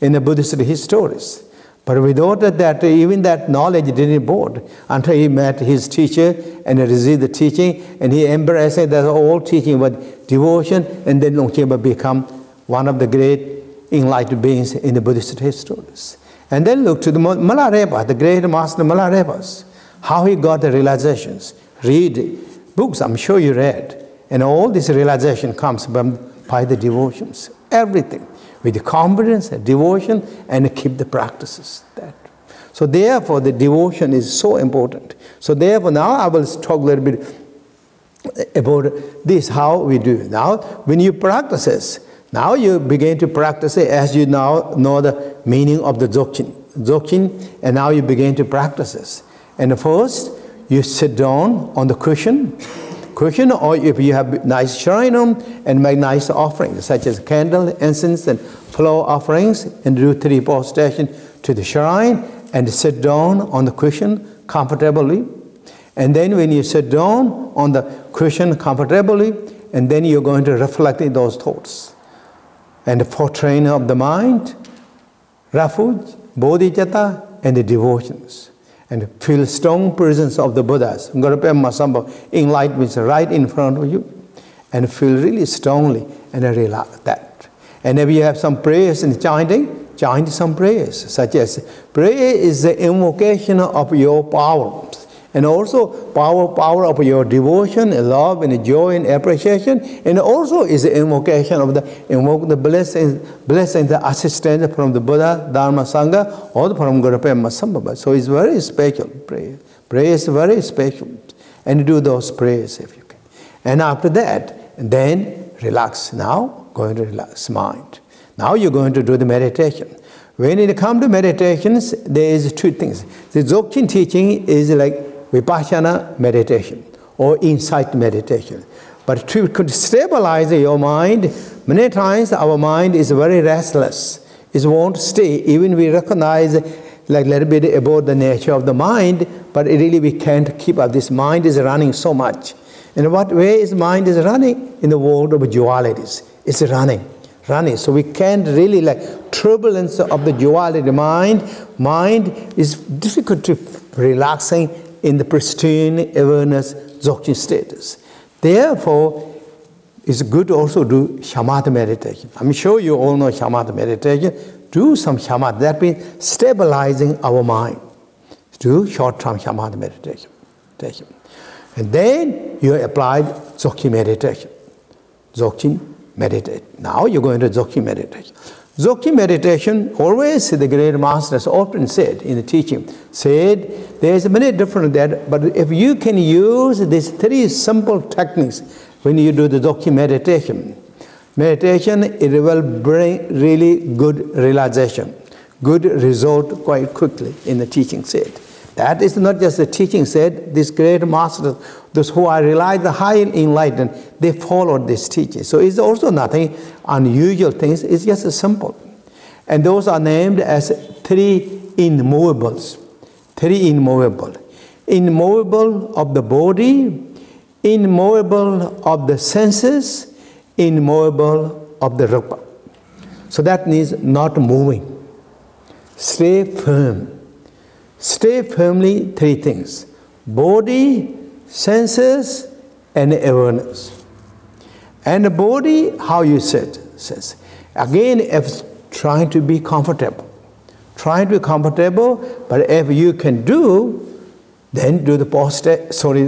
in the Buddhist histories. But without that, even that knowledge didn't board until he met his teacher and he received the teaching and he embraced it as all teaching with devotion, and then Longchenpa become one of the great enlightened beings in the Buddhist histories. And then look to the Milarepa, the great master Milarepas, how he got the realizations. Read books, I'm sure you read. And all this realization comes by the devotions, everything. With the confidence, the devotion, and keep the practices. So therefore, the devotion is so important. So therefore, now I will talk a little bit about this, how we do. Now, when you practice this, Now you begin to practice it as you now know the meaning of the Dzogchen, and now you begin to practice this. And first, you sit down on the cushion, or if you have nice shrine and make nice offerings, such as candle, incense, and flower offerings, and do 3 prostrations to the shrine, and sit down on the cushion comfortably. And then when you sit down on the cushion comfortably, and then you're going to reflect in those thoughts. And for training of the mind, refuge, bodhicitta, and the devotions. And feel strong presence of the Buddhas. Enlightenment is right in front of you. And feel really strongly and relax that. And if you have some prayers and chanting, chant some prayers, such as prayer is the invocation of your power. And also power of your devotion, and love, and joy, and appreciation. And also is the invocation of the blessings, the assistance from the Buddha, Dharma, Sangha, or from Guru Pema Sambhava. So it's very special prayer. Prayer is very special. And do those prayers if you can. And after that, then relax. Now, going to relax mind. Now you're going to do the meditation. When it comes to meditations, there is 2 things. The Dzogchen teaching is like Vipassana meditation or insight meditation. But to stabilize your mind, many times our mind is very restless. It won't stay. Even we recognize like a little bit about the nature of the mind, but really we can't keep up. This mind is running so much. In what way is mind is running? In the world of dualities. It's running. So we can't really like turbulence of the duality mind is difficult to relaxing in the pristine awareness Dzogchen status. Therefore, it's good to also do shamatha meditation. I'm sure you all know shamatha meditation. Do some shamatha. That means stabilizing our mind. Do short-term shamatha meditation. And then you apply Dzogchen meditation. Dzogchen meditate. Now you're going to Dzogchen meditation. Dzogchen meditation, always the great masters often said in the teaching, said there's many different that, but if you can use these 3 simple techniques when you do the Dzogchen meditation, it will bring really good realization, good result quite quickly in the teaching said. That is not just the teaching said, this great masters, those who are realized the high enlightened, they followed this teaching. So it's also nothing unusual things, it's just simple. And those are named as 3 immovables. 3 immovable. Immovable of the body, immovable of the senses, immovable of the rupa. So that means not moving. Stay firm. Stay firmly 3 things. Body, senses, and awareness. And the body, how you sit. Says. Again, if trying to be comfortable. Trying to be comfortable, but if you can do, then do the posture,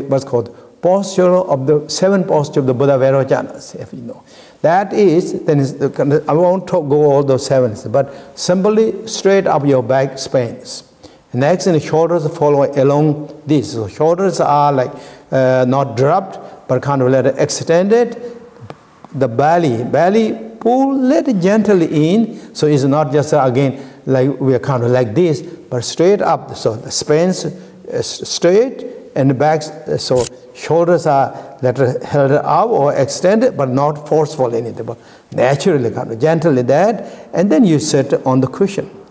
what's called posture of the 7 posture of the Buddha Vairochanas, if you know. That is, then I won't go all those 7, but simply straight up your back spines. Next, the shoulders follow along this. So shoulders are like not dropped, but kind of let it extended. The belly pull, let it gently in. So it's not just again like we are kind of like this, but straight up. So the spines straight and the backs. So shoulders are held up or extended, but not forceful in it, but naturally kind of gently that. And then you sit on the cushion.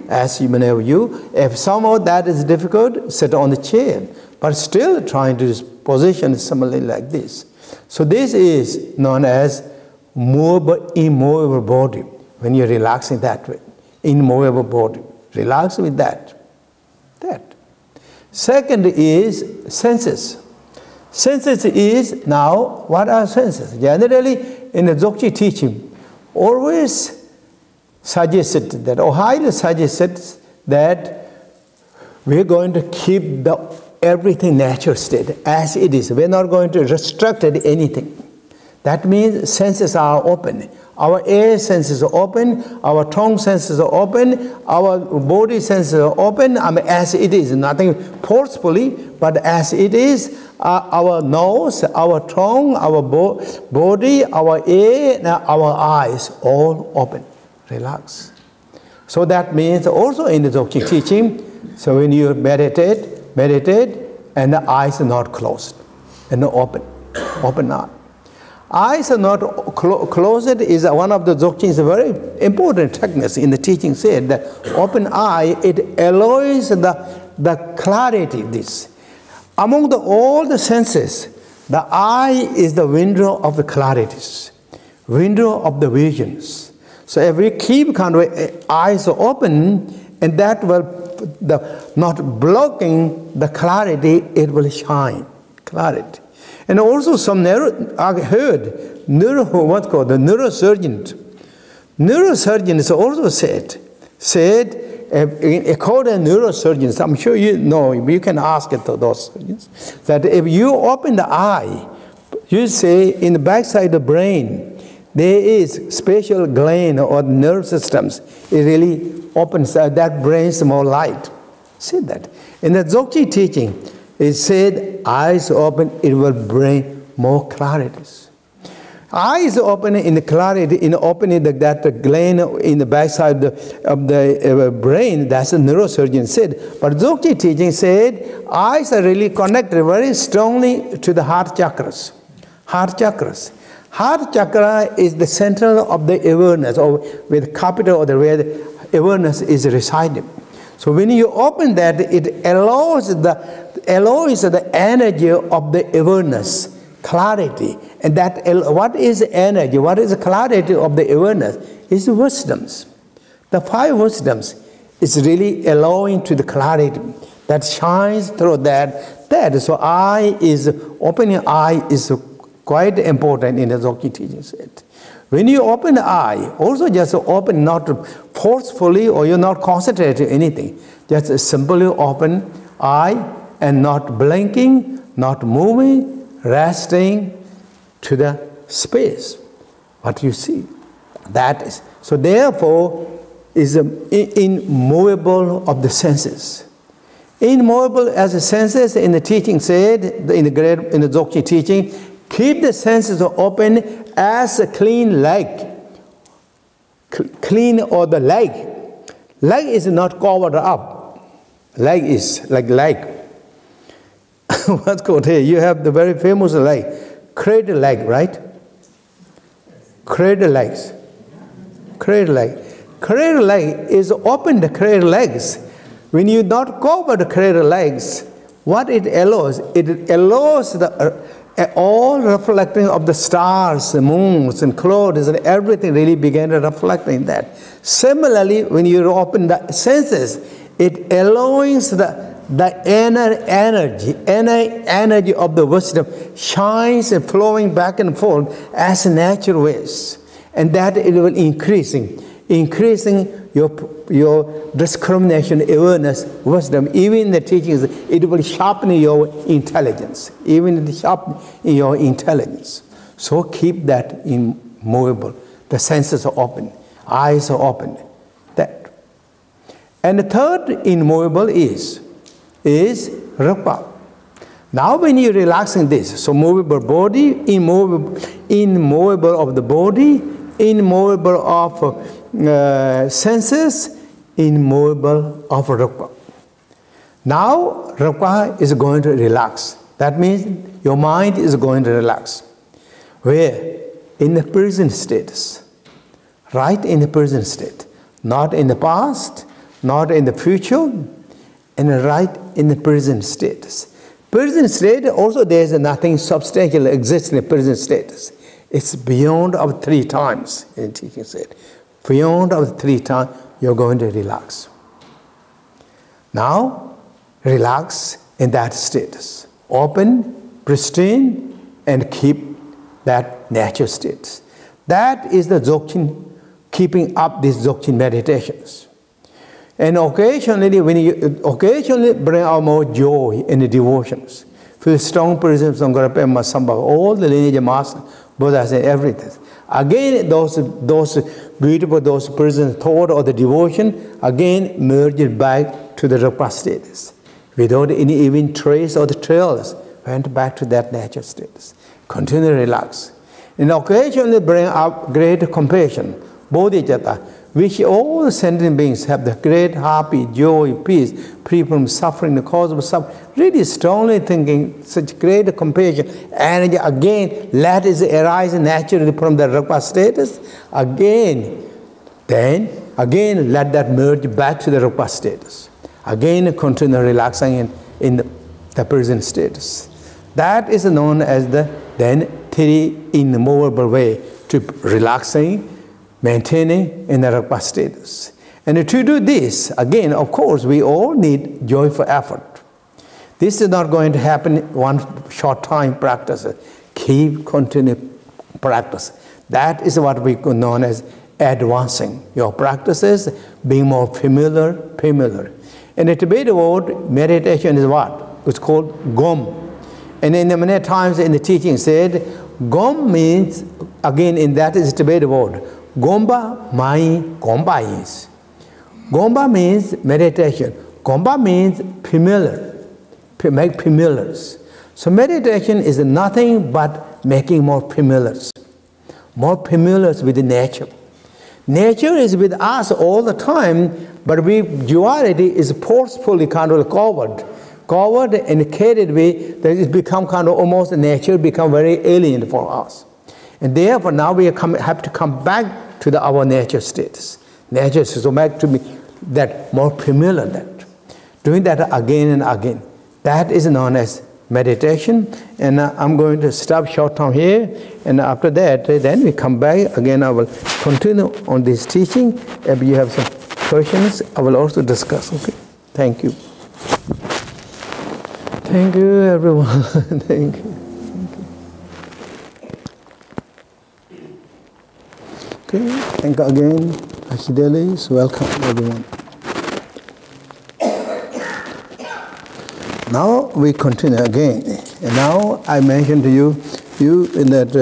As you whenever you, if somehow that is difficult, sit on the chair, but still trying to position similarly like this. So this is known as immovable body. When you're relaxing that way, immovable body, relax with that. Second is senses. Senses is now what are senses? Generally in the Dzogchen teaching, always suggested that, or highly suggested that we're going to keep everything natural state as it is. We're not going to restrict anything. That means senses are open. Our air senses are open, our tongue senses are open, our body senses are open. I mean, as it is, nothing forcefully, but as it is, our nose, our tongue, our body, our ear, our eyes, all open. Relax. So that means also in the Dzogchen teaching, so when you meditate, and the eyes are not closed, and open eye. Eyes are not closed is one of the Dzogchen's very important techniques in the teaching said that open eye, it allows the clarity this. Among all the senses, the eye is the window of the clarities, window of the visions. So if we keep kind of eyes open, and that will not blocking the clarity, it will shine clarity. And also some I heard what's called the neurosurgeon. Neurosurgeons also said according to neurosurgeons, I'm sure you know, you can ask it to those surgeons, that if you open the eye, you say in the backside of the brain, there is special gland or nerve systems. It really opens that brain's more light. See that. In the Dzogchen teaching, it said, eyes open, it will bring more clarities. Eyes open in the clarity, in opening that gland in the backside of the brain, that's the neurosurgeon said. But Dzogchen teaching said, eyes are really connected very strongly to the heart chakras. Heart chakras. Heart chakra is the center of the awareness, or with capital, or where the awareness is residing. So when you open that, it allows the energy of the awareness, clarity. And that, what is energy, what is the clarity of the awareness? Is the wisdoms. The 5 wisdoms is really allowing to the clarity that shines through that. So opening eye is quite important in the Dzogchen teaching set. When you open the eye, also just open, not forcefully, or you're not concentrating anything. Just simply open eye and not blinking, not moving, resting to the space. What you see, that is. So therefore, is immovable of the senses. Immovable as the senses in the teaching said, in the Dzogchen teaching, keep the senses open as a clean leg. Clean or the leg. Leg is not covered up. Leg is like leg. What's called here? You have the very famous leg. Cradle leg, right? Cradle legs. Cradle leg. Cradle leg is open, the cradle legs. When you not cover the cradle legs, what it allows the all reflecting of the stars, the moons, and clouds, and everything really began to reflect in that. Similarly, when you open the senses, it allows the inner energy of the wisdom shines and flowing back and forth as natural ways, and that it will increasing your discrimination, awareness, wisdom. Even in the teachings, it will sharpen your intelligence. Even sharpen your intelligence. So keep that immovable. The senses are open, eyes are open. That. And the third immovable is rupa. Now when you're relaxing this, so movable body, immovable of the body, immovable of senses, immovable of rupa. Now rupa is going to relax. That means your mind is going to relax. Where? In the present status. Right in the present state. Not in the past, not in the future, and right in the present status. Present state, also there is nothing substantial exists in the present status. It's beyond of 3 times, in teaching said. Beyond of 3 times, you're going to relax. Now, relax in that status. Open, pristine, and keep that natural status. That is the Dzogchen, keeping up these Dzogchen meditations. And occasionally, when you occasionally bring out more joy in the devotions. Feel strong presence of Ngarape Masamba, all the lineage masters Buddha said everything. Again, those beautiful, those present thought or the devotion, again merged back to the rupa status. Without any even trace or the trails, went back to that nature status. Continue to relax. And occasionally bring up great compassion, bodhicitta, which all sentient beings have the great happy, joy, peace, free from suffering, the cause of suffering. Really strongly thinking, such great compassion. And again, let it arise naturally from the rupa status. Again, let that merge back to the rupa status. Again, continue relaxing in the present status. That is known as the three immovable way to relaxing, maintaining in the rupa status. And to do this, again, of course, we all need joyful effort. This is not going to happen one short time practice. Keep, continue practice. That is what we know as advancing your practices, being more familiar. In the Tibetan word, meditation is what? It's called gom. And in the many times in the teaching said, gom means, again, in that is Tibetan word, gomba mai gomba is. Gomba means meditation. Gomba means familiar. Make familiars. So meditation is nothing but making more familiars. More familiars with the nature. Nature is with us all the time, but duality is forcefully kind of covered and carried away, that it become kind of almost nature become very alien for us. And therefore now we have to come back to our nature status. Nature is so back to be that more familiar that. Doing that again and again. That is known as meditation. And I'm going to stop short time here. And after that, then we come back. Again, I will continue on this teaching. If you have some questions, I will also discuss. Okay. Thank you. Thank you, everyone. Thank you. Okay, thank you again. Ashidelis, welcome everyone. Now we continue again. And now I mentioned to you in that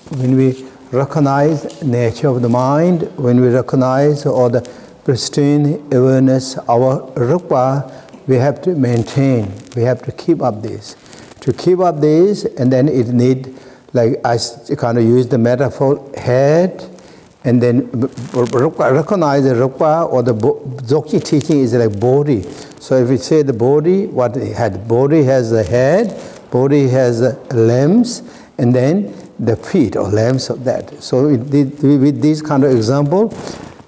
when we recognize nature of the mind, when we recognize all the pristine awareness, our rupa, we have to maintain, we have to keep up this. To keep up this, and then it need, like I kind of use the metaphor, head, and then recognize the rupa, or the Dzogchen teaching is like body. So if we say the body, what it had, body has the head, body has the limbs, and then the feet or limbs of that. So with this kind of example,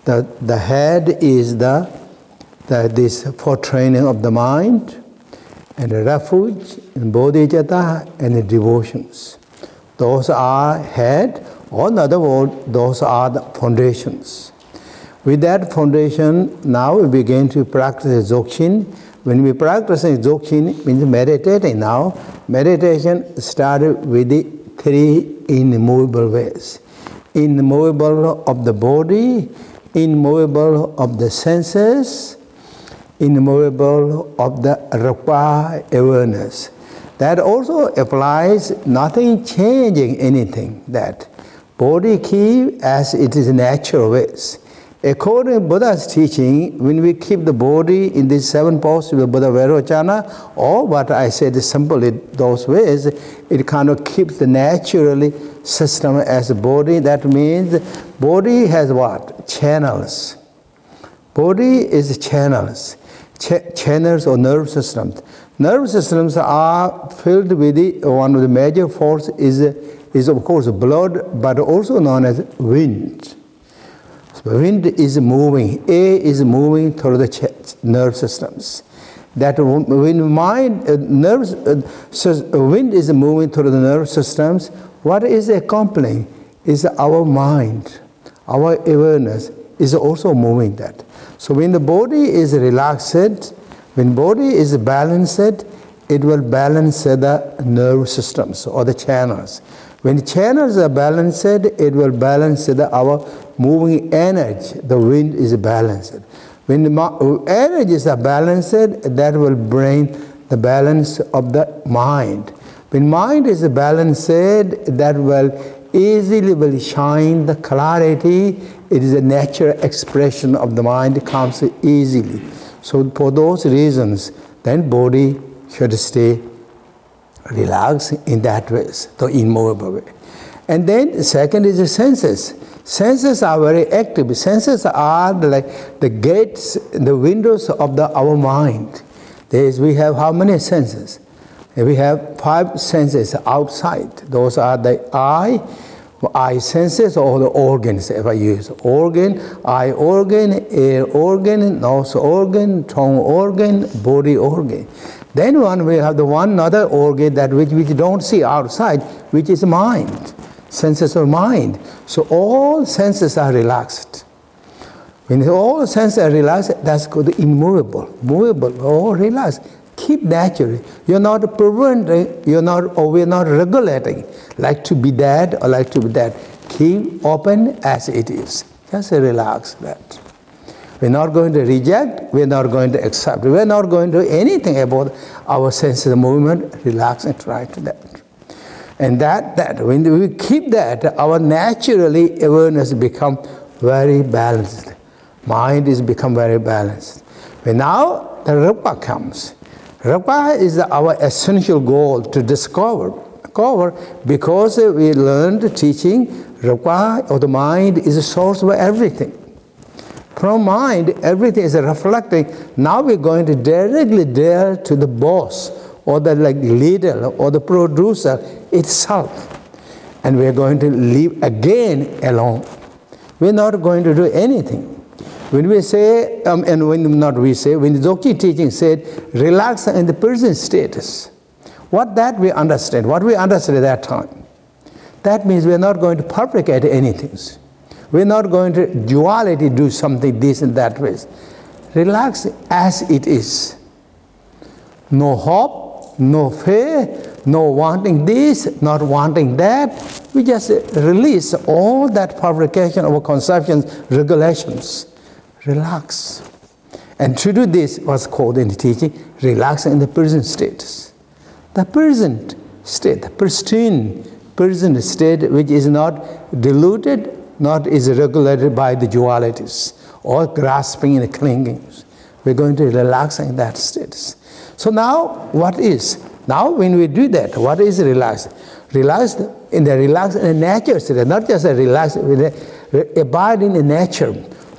the head is this for training of the mind, and the refuge, and bodhicitta, and the devotions. Those are head, or in other words, those are the foundations. With that foundation, now we begin to practice Dzogchen. When we practice Dzogchen, means meditating now. Meditation started with the three immovable ways. Immovable of the body, immovable of the senses, immovable of the rupa awareness. That also applies, nothing changing anything, that body keep as it is natural ways. According to Buddha's teaching, when we keep the body in these seven postures of Buddha Vairochana, or what I said simply those ways, it kind of keeps the naturally system as a body. That means body has what? Channels. Body is channels. Channels or nerve systems. Nerve systems are filled with one of the major force is of course blood, but also known as wind. So wind is moving. Air is moving through the nerve systems. That when wind is moving through the nerve systems, what is accompanying is our mind, our awareness is also moving that. So when the body is relaxed, when body is balanced, it will balance the nerve systems or the channels. When the channels are balanced, it will balance our moving energy. The wind is balanced. When the energies are balanced, that will bring the balance of the mind. When mind is balanced, that will easily shine the clarity. It is a natural expression of the mind. It comes easily. So for those reasons, then body should stay relaxed in that way, the immovable way. And then the second is the senses. Senses are very active. Senses are like the gates, the windows of our mind. We have how many senses? We have 5 senses outside. Those are the eye senses, or the organs, if I use. Organ, eye organ, ear organ, nose organ, tongue organ, body organ. Then we have the one other organ that which we don't see outside, which is mind, senses of mind. So all senses are relaxed. When all senses are relaxed, that's called immovable, movable, all relaxed. Keep naturally. You're not preventing, we're not regulating, like to be that or like to be that. Keep open as it is. Just relax that. We're not going to reject, we're not going to accept, we're not going to do anything about our senses of movement. Relax and try to that. And that when we keep that, our naturally awareness become very balanced. Mind is become very balanced. But now the rupa comes. Rupa is our essential goal to discover, because we learned teaching, rupa or the mind is a source of everything. From mind, everything is reflecting. Now we're going to directly dare to the boss or the leader or the producer itself. And we're going to live again alone. We're not going to do anything. When we say, and when not we say, when the Dzogchen teaching said, relax in the present status, what that we understand, what we understood at that time, that means we're not going to fabricate anything. We're not going to duality do something this and that way. Relax as it is. No hope, no fear, no wanting this, not wanting that. We just release all that fabrication of conceptions, regulations. Relax. And to do this was called in the teaching, relax in the present status. The present state, the pristine present state which is not diluted, not is regulated by the dualities or grasping and clinging. We're going to relax in that status. So now, what is? Now when we do that, what is relaxed? Relaxed in the nature state, not just a relaxed, abide in the nature.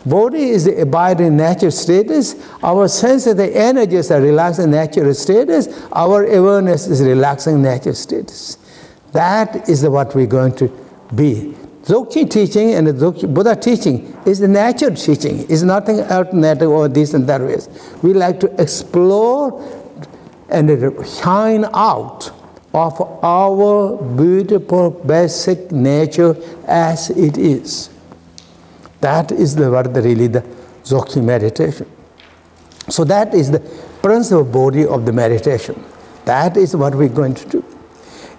Body is the abiding nature status. Our sense of the energies are relaxing natural status. Our awareness is relaxing nature status. That is what we're going to be. Dzogchen teaching and the Buddha teaching is the natural teaching. It's nothing alternative or this and that ways. We like to explore and shine out of our beautiful basic nature as it is. That is really the Dzogchen meditation. So that is the principal body of the meditation. That is what we're going to do.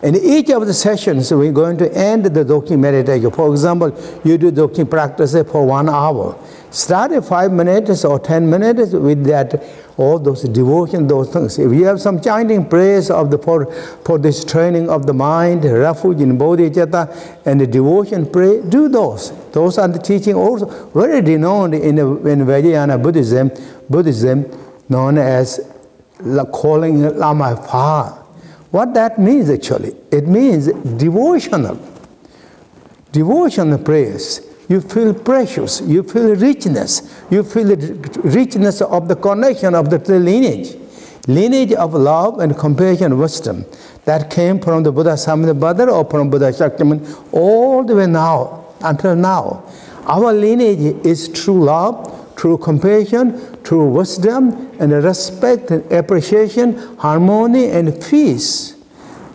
In each of the sessions, we're going to end the Dzogchen meditation. For example, you do Dzogchen practice for 1 hour. Start at 5 minutes or 10 minutes with that, all those devotion, those things. If you have some chanting prayers for this training of the mind, refuge in bodhicitta, and the devotion prayer, do those. Those are the teaching also very renowned in vayana Buddhism, known as calling Lama Fa. What that means actually? It means devotional prayers. You feel precious, you feel richness, you feel the richness of the connection of the lineage of love and compassion and wisdom that came from the Buddha Samana or from Buddha Shakyaman all the way now, until now. Our lineage is true love, true compassion, true wisdom, and respect and appreciation, harmony and peace.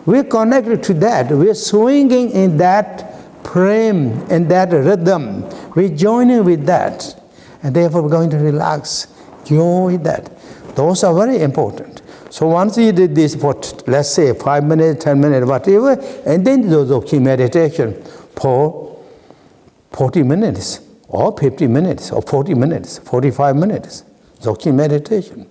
We're connected to that. We're swinging in that prem and that rhythm. We're joining with that. And therefore we're going to relax, joy that. Those are very important. So once you did this for, let's say, 5 minutes, 10 minutes, whatever, and then do Dzogchen meditation for 40 minutes, or 50 minutes, or 40 minutes, 45 minutes. Dzogchen meditation.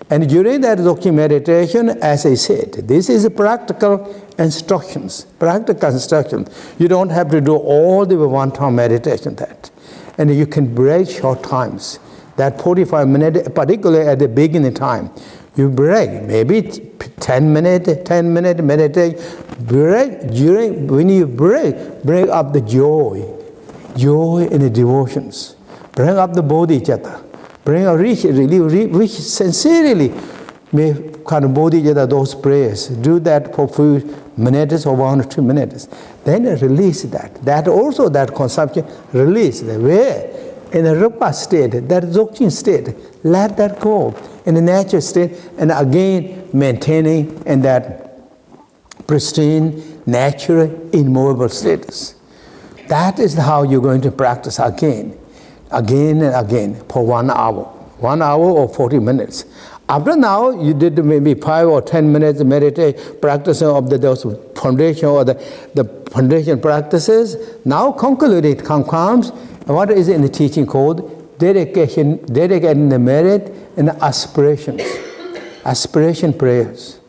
And during that Dzogchen meditation, as I said, this is practical instructions. Practical instructions. You don't have to do all the one-time meditation that. And you can break short times. That 45 minutes, particularly at the beginning time, you break, maybe 10 minute meditation. Break, when you break up the joy in the devotions. Bring up the bodhicitta. Bring a rich, sincerely, may kind of bodhicitta those prayers. Do that for a few minutes or 1 or 2 minutes. Then release that. That also, that consumption, release. Where? In a rupa state, that dzogchen state, let that go in the natural state, and again maintaining in that pristine, natural, immovable status. That is how you're going to practice again and again for 1 hour. 1 hour or 40 minutes. After now, you did maybe 5 or 10 minutes meditation, practicing of those foundation or the foundation practices. Now concluded comes what is in the teaching called dedicating the merit and the aspirations. Aspiration prayers.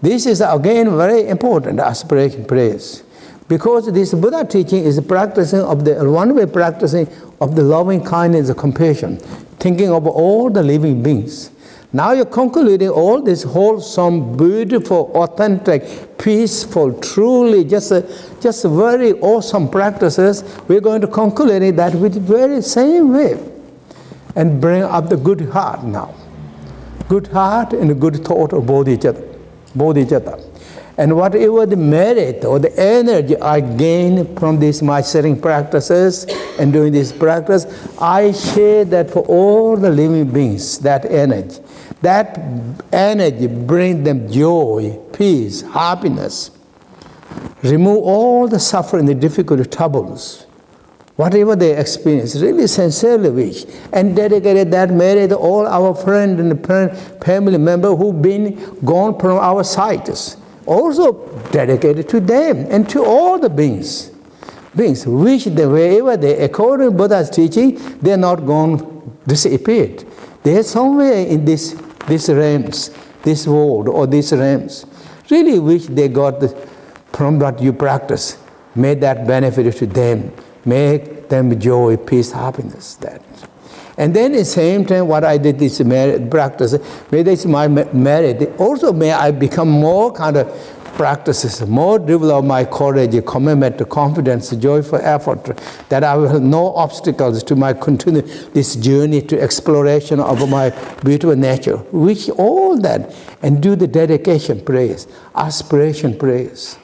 This is again very important, aspiration prayers. Because this Buddha teaching is practicing of the one-way practicing of the loving kindness and compassion, thinking of all the living beings. Now you're concluding all these wholesome, beautiful, authentic, peaceful, truly just very awesome practices. We're going to conclude that with the very same way and bring up the good heart now. Good heart and a good thought of bodhicitta. And whatever the merit or the energy I gain from these my sitting practices and doing this practice, I share that for all the living beings, that energy. That energy brings them joy, peace, happiness. Remove all the suffering, the difficult troubles. Whatever they experience, really sincerely wish. And dedicated that merit to all our friends and family members who've been gone from our sights. Also dedicated to them and to all the beings. Beings which wherever they, according to Buddha's teaching, they're not gone disappeared. They're somewhere in this realms, this world or these realms. Really wish they got from what you practice. May that benefit to them. Make them joy, peace, happiness. That. And then at the same time, what I did this merit practice, may this my merit, also may I become more kind of practices, more develop my courage, commitment, confidence, joyful effort, that I will have no obstacles to my continue this journey to exploration of my beautiful nature. Wish all that and do the dedication prayers, aspiration prayers.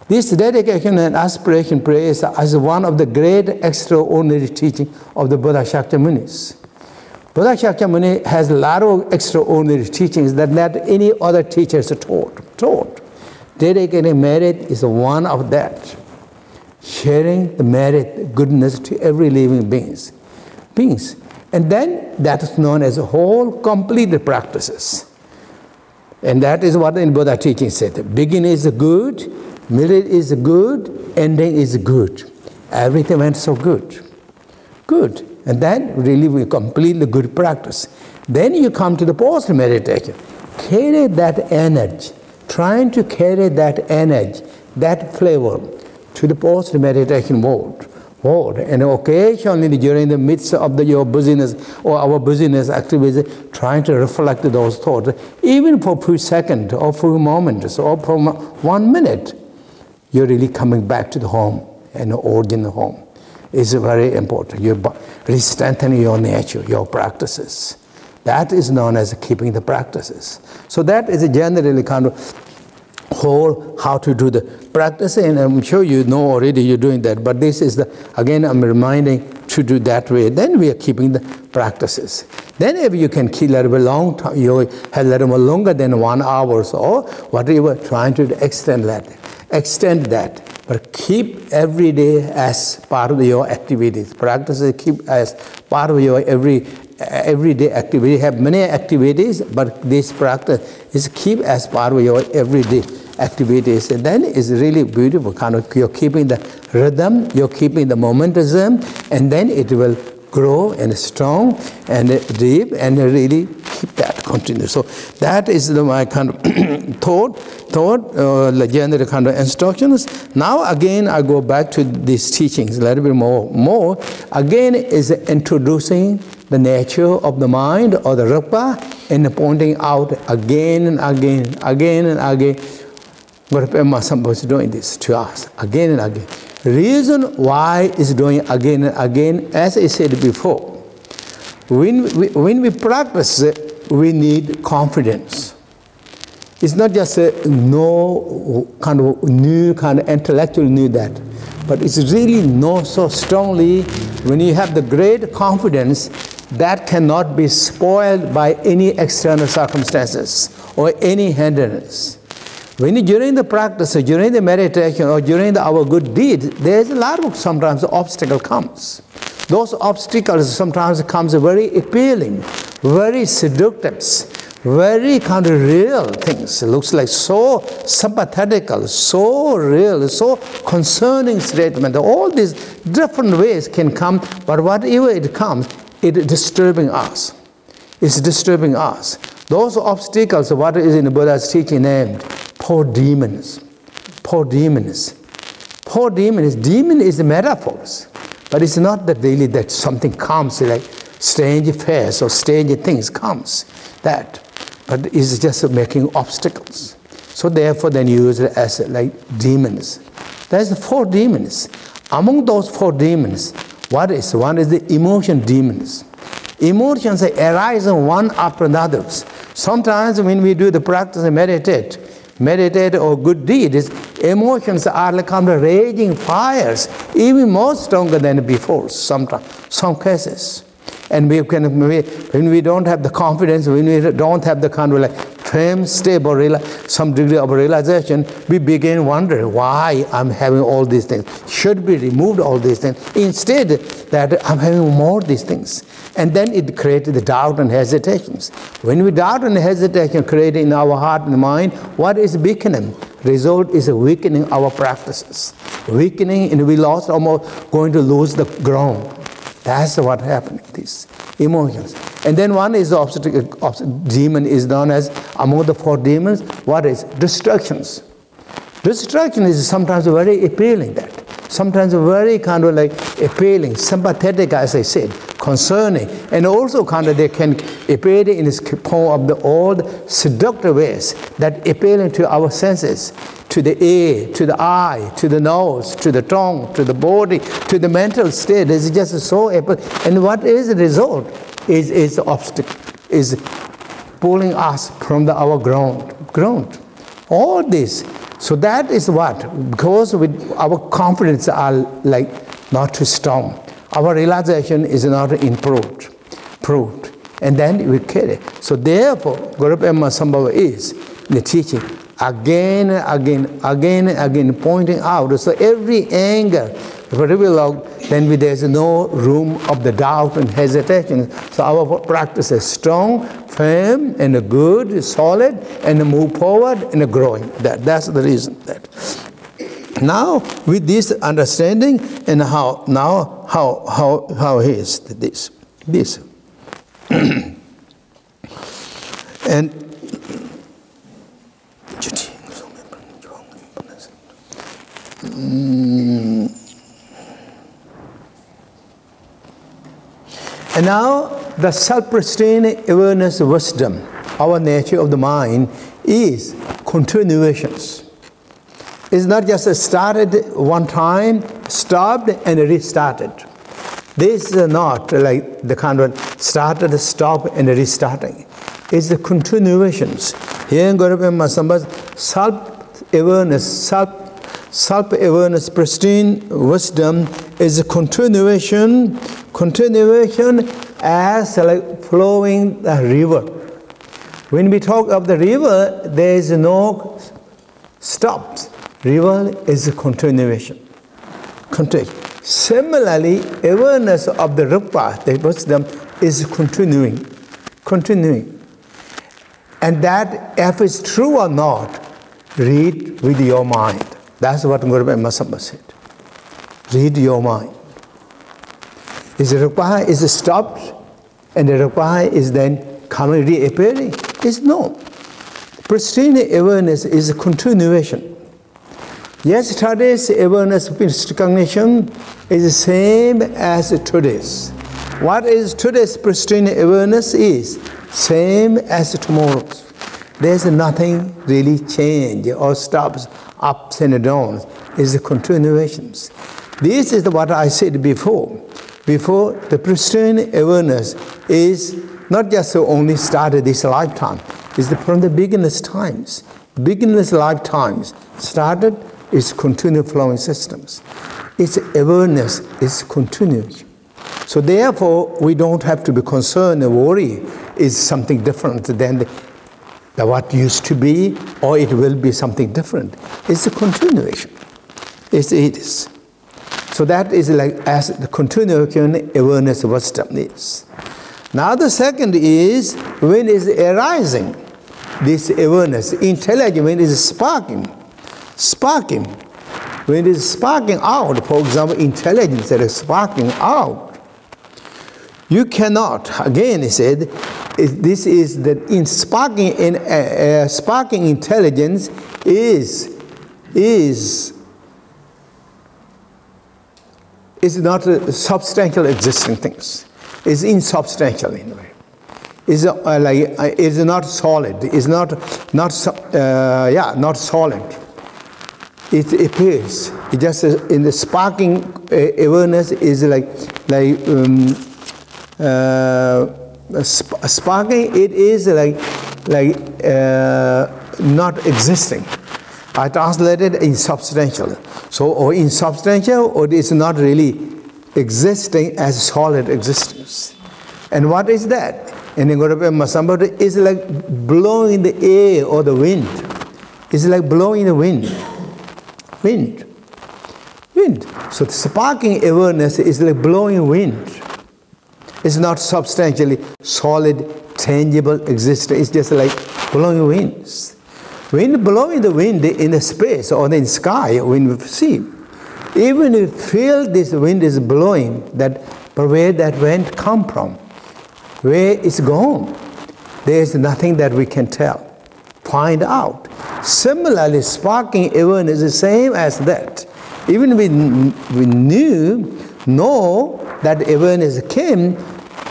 This dedication and aspiration prayers is one of the great extraordinary teaching of the Buddha Shakyamunis. Buddha Shakyamuni has a lot of extraordinary teachings that not any other teachers taught. Dedicating merit is one of that. Sharing the merit, goodness to every living beings. And then that is known as whole complete practices. And that is what in Buddha teaching said. The beginning is good, middle is good, ending is good. Everything went so good. Good. And then really we complete the good practice. Then you come to the post meditation. Carry that energy. Trying to carry that energy, that flavor to the post meditation world. And occasionally during the midst of your busyness or our busyness activities, trying to reflect those thoughts, even for a few seconds or few moments or for 1 minute, you're really coming back to the home and the origin home. It's very important. You're really strengthening your nature, your practices. That is known as keeping the practices. So that is generally kind of whole how to do the practice, and I'm sure you know already you're doing that, but this is again I'm reminding to do that way. Then we are keeping the practices. Then if you can keep a little bit long time, you have a little more longer than 1 hour or whatever, trying to extend that. But keep every day as part of your activities. Practices keep as part of your everyday activity. You have many activities, but this practice is keep as part of your everyday activities. And then it's really beautiful. Kind of you're keeping the rhythm, you're keeping the momentum, and then it will grow and strong and deep and really keep that continue. So that is my kind of thought, general kind of instructions. Now again I go back to these teachings a little bit more. Again is introducing the nature of the mind or the rupa and pointing out again and again what Masamba is doing this to us again and again. Reason why is doing again and again, as I said before, when we practice it, we need confidence. It's not just no kind of new kind of intellectual knew that, but it's really know so strongly when you have the great confidence that cannot be spoiled by any external circumstances or any hindrance. When during the practice, or during the meditation, or during our good deed, there's a lot of sometimes obstacle comes. Those obstacles sometimes comes very appealing, very seductive, very kind of real things. It looks like so sympathetical, so real, so concerning statement. All these different ways can come, but whatever it comes, it is disturbing us. It's disturbing us. Those obstacles, what is in the Buddha's teaching named poor demons. Poor demons. Poor demons. Demon is the metaphors, but it's not that really that something comes like strange affairs or strange things comes. That, but it's just making obstacles. So therefore, then use it as like demons. There's the 4 demons. Among those 4 demons, what is one is the emotion demons. Emotions arise one after another. Sometimes when we do the practice and meditate or good deeds, emotions are like kind of raging fires, even more stronger than before. Sometimes, some cases, and when we don't have the confidence, when we don't have the kind of like firm, stable, some degree of realization, we begin wondering why I'm having all these things. Should be removed all these things. Instead, that I'm having more of these things. And then it created the doubt and hesitations. When we doubt and hesitation created in our heart and mind, what is weakening? Result is weakening our practices. Weakening, and we lost almost going to lose the ground. That's what happened, these emotions. And then one is the demon is known as, among the 4 demons, what is? Distractions. Distraction is sometimes very appealing, that. Sometimes very kind of like appealing, sympathetic, as I said, concerning, and also kind of they can appear in this form of the old seductive ways that appealing to our senses, to the ear, to the eye, to the nose, to the tongue, to the body, to the mental state. It's just so appealing. And what is the result? Is the obstacle, is pulling us from our ground. All this. So that is what, because with our confidence are like not too strong. Our realization is not improved. And then we carry. So therefore, Guru Pema Sambhava is the teaching again and again pointing out. So every anger, then there's no room of the doubt and hesitation. So our practice is strong, firm, and good, solid, and move forward and growing. That's the reason. That. Now, with this understanding, and how is this? And and now the self-restrained awareness wisdom, our nature of the mind, is continuations. It's not just started one time, stopped, and restarted. This is not like the kind of started, stop, and restarting. It's the continuations. Here in Guru Pema Sambhava's self-awareness, pristine wisdom is a continuation as like flowing the river. When we talk of the river, there is no stops. River is a continuation. Similarly, awareness of the rupa, the wisdom, is continuing. And that, if it's true or not, read with your mind. That's what Guru Pema Sambhava said. Read your mind. Is required, is stopped, and the required is then coming, reappearing? Is no. Pristine awareness is a continuation. Yesterday's awareness of cognition is the same as today's. What is today's pristine awareness is same as tomorrow's. There's nothing really change or stops, ups and downs. It's the continuations. This is what I said before. Before, the pristine awareness is not just only started this lifetime. It's from the beginner's times. Beginner's lifetimes started its continuous flowing systems. Its awareness is continuous. So therefore, we don't have to be concerned or worry is something different than what used to be, or it will be something different. It's a continuation. It is. So that is like as the continuation awareness of wisdom is. Now the second is when is arising this awareness, intelligence, when is sparking. Sparking. When it is sparking out, for example, intelligence that is sparking out, you cannot, again he said, this is that in sparking intelligence is not substantial existing things. It's insubstantial in a way. Is not solid. Is not solid. It appears. It just in the sparking awareness is sparking. It is not existing. I translated insubstantial. So, or insubstantial, or it is not really existing as solid existence. And what is that? And in Masambhata is like blowing the air or the wind. It's like blowing the wind. Wind. So the sparking awareness is like blowing wind. It's not substantially solid, tangible existence. It's just like blowing winds. When blowing the wind in the space or in the sky, when we see, even if you feel this wind is blowing, but where that wind come from, where it's gone, there is nothing that we can tell, find out. Similarly, sparking awareness is the same as that. Even we know that awareness came,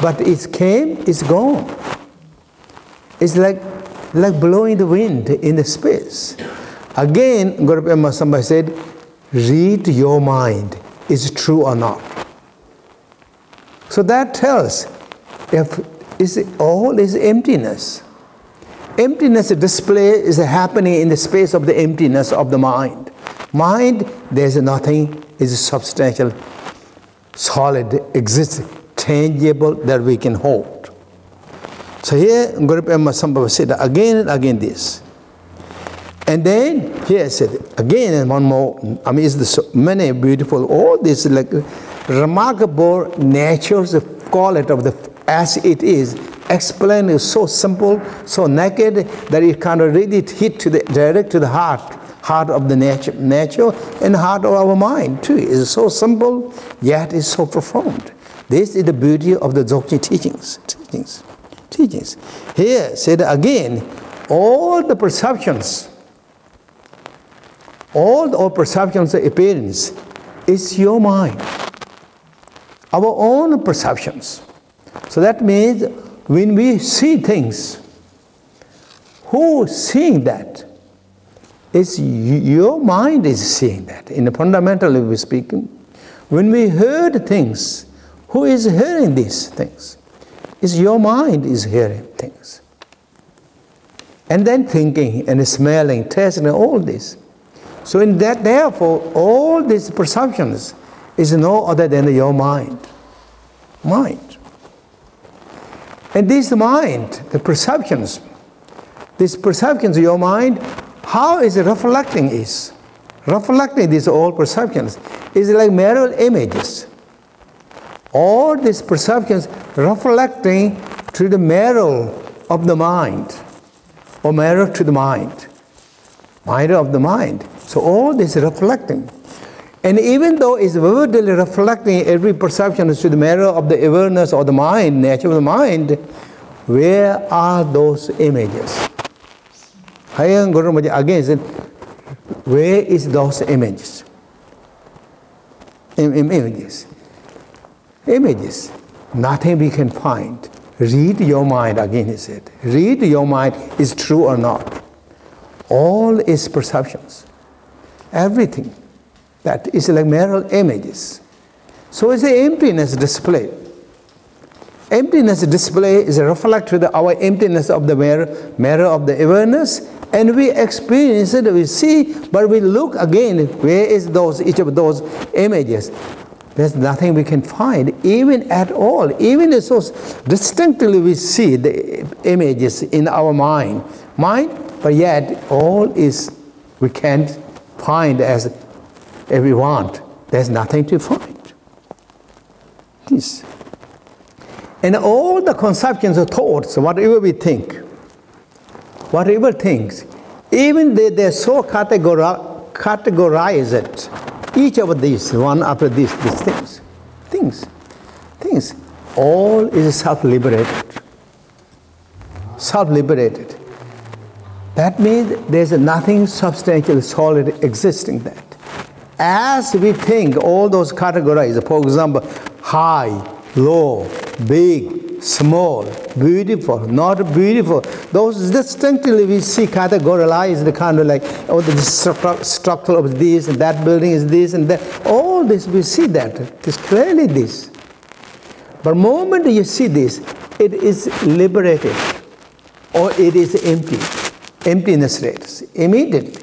but it came, it's gone. It's like blowing the wind in the space. Again, Gurupada Masamba said, read your mind, is it true or not? So that tells if all is emptiness. Emptiness display is happening in the space of the emptiness of the mind. Mind, there's nothing, is substantial, solid, exists, tangible that we can hold. So here, Gurupada Masamba said again and again this. And then here said again and one more. I mean, it's so many beautiful. All this like remarkable natures of quality of the as it is. Explained is so simple, so naked that it kind of really hit to the direct to the heart of the nature and heart of our mind too. It's so simple, yet it's so profound. This is the beauty of the Dzogchen teachings. Here said again, all the perceptions. All perceptions of appearance is your mind. Our own perceptions. So that means when we see things, who is seeing that? It's your mind is seeing that. In the fundamentally we speaking, when we heard things, who is hearing these things? It's your mind is hearing things. And then thinking and smelling, tasting, all this. So in that, therefore, all these perceptions is no other than your mind. Mind. And this mind, the perceptions, these perceptions of your mind, how is it reflecting is? Reflecting these all perceptions is like mirror images. All these perceptions reflecting to the mirror of the mind, or mirror to the mind. Mind of the mind. So all this reflecting. And even though it's vividly reflecting every perception through the mirror of the awareness of the mind, nature of the mind, where are those images? Again, said, where is those images? Images. Images. Nothing we can find. Read your mind, again he said. Read your mind, is true or not. All is perceptions. Everything. That is like mirror images. So it's an emptiness display. Emptiness display is a reflection of our emptiness of the mirror of the awareness, and we experience it, we see, but we look again, where is each of those images? There's nothing we can find, even at all. Even so distinctly we see the images in our mind, but yet all is, we can't find as we want. There's nothing to find. Yes. And all the conceptions or thoughts, whatever we think, whatever things, even they're so categorized, each of these, one after these things, all is self-liberated. Self-liberated. That means there's nothing substantial, solid existing that. As we think, all those categorized, for example, high, low, big, small, beautiful, not beautiful, those distinctly we see categorized, kind of like, oh, the structure of this, and that building is this, and that. All this, we see that. It is clearly this. But the moment you see this, it is liberated, or it is empty. Emptiness rates, immediately.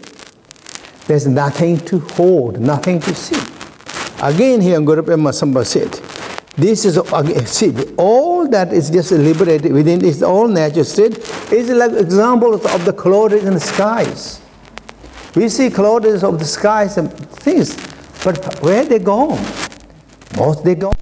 There's nothing to hold, nothing to see. Again here, Guru Pema Samba said, this is, see, all that is just liberated within its own natural state is like examples of the clouds in the skies. We see clouds of the skies and things, but where they gone? Most they gone.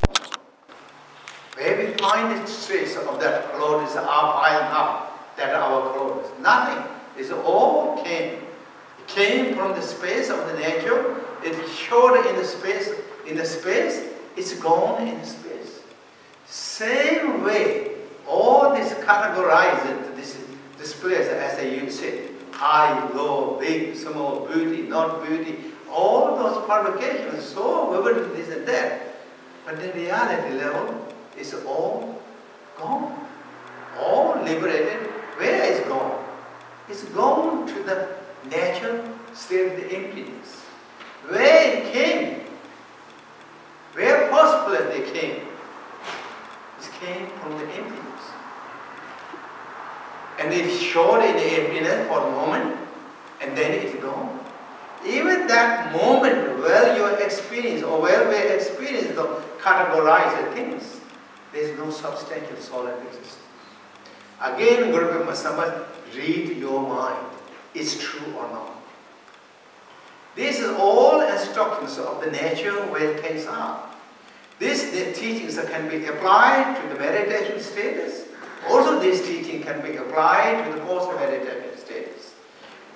Where we find the trace of that clouds are piling up, that are our clouds. Nothing. It's all came. It came from the space of the nature. It showed in the space. In the space, it's gone in space. Same way, all this categorized, this place, as you said, high, low, big, small, beauty, not beauty, all those qualifications, so vivid, this and that. But the reality level is all gone. All liberated. Where is gone? It's gone to the natural state of the emptiness. Where it came, where first place they came, it came from the emptiness. And it showed in the emptiness for a moment, and then it's gone. Even that moment where you experience, or where we experience the categorized things, there is no substantial solid existence. Again, Guru Pema Samba, read your mind. Is true or not? This is all instructions of the nature where things are. The teachings can be applied to the meditation status. Also, this teaching can be applied to the post-meditation status.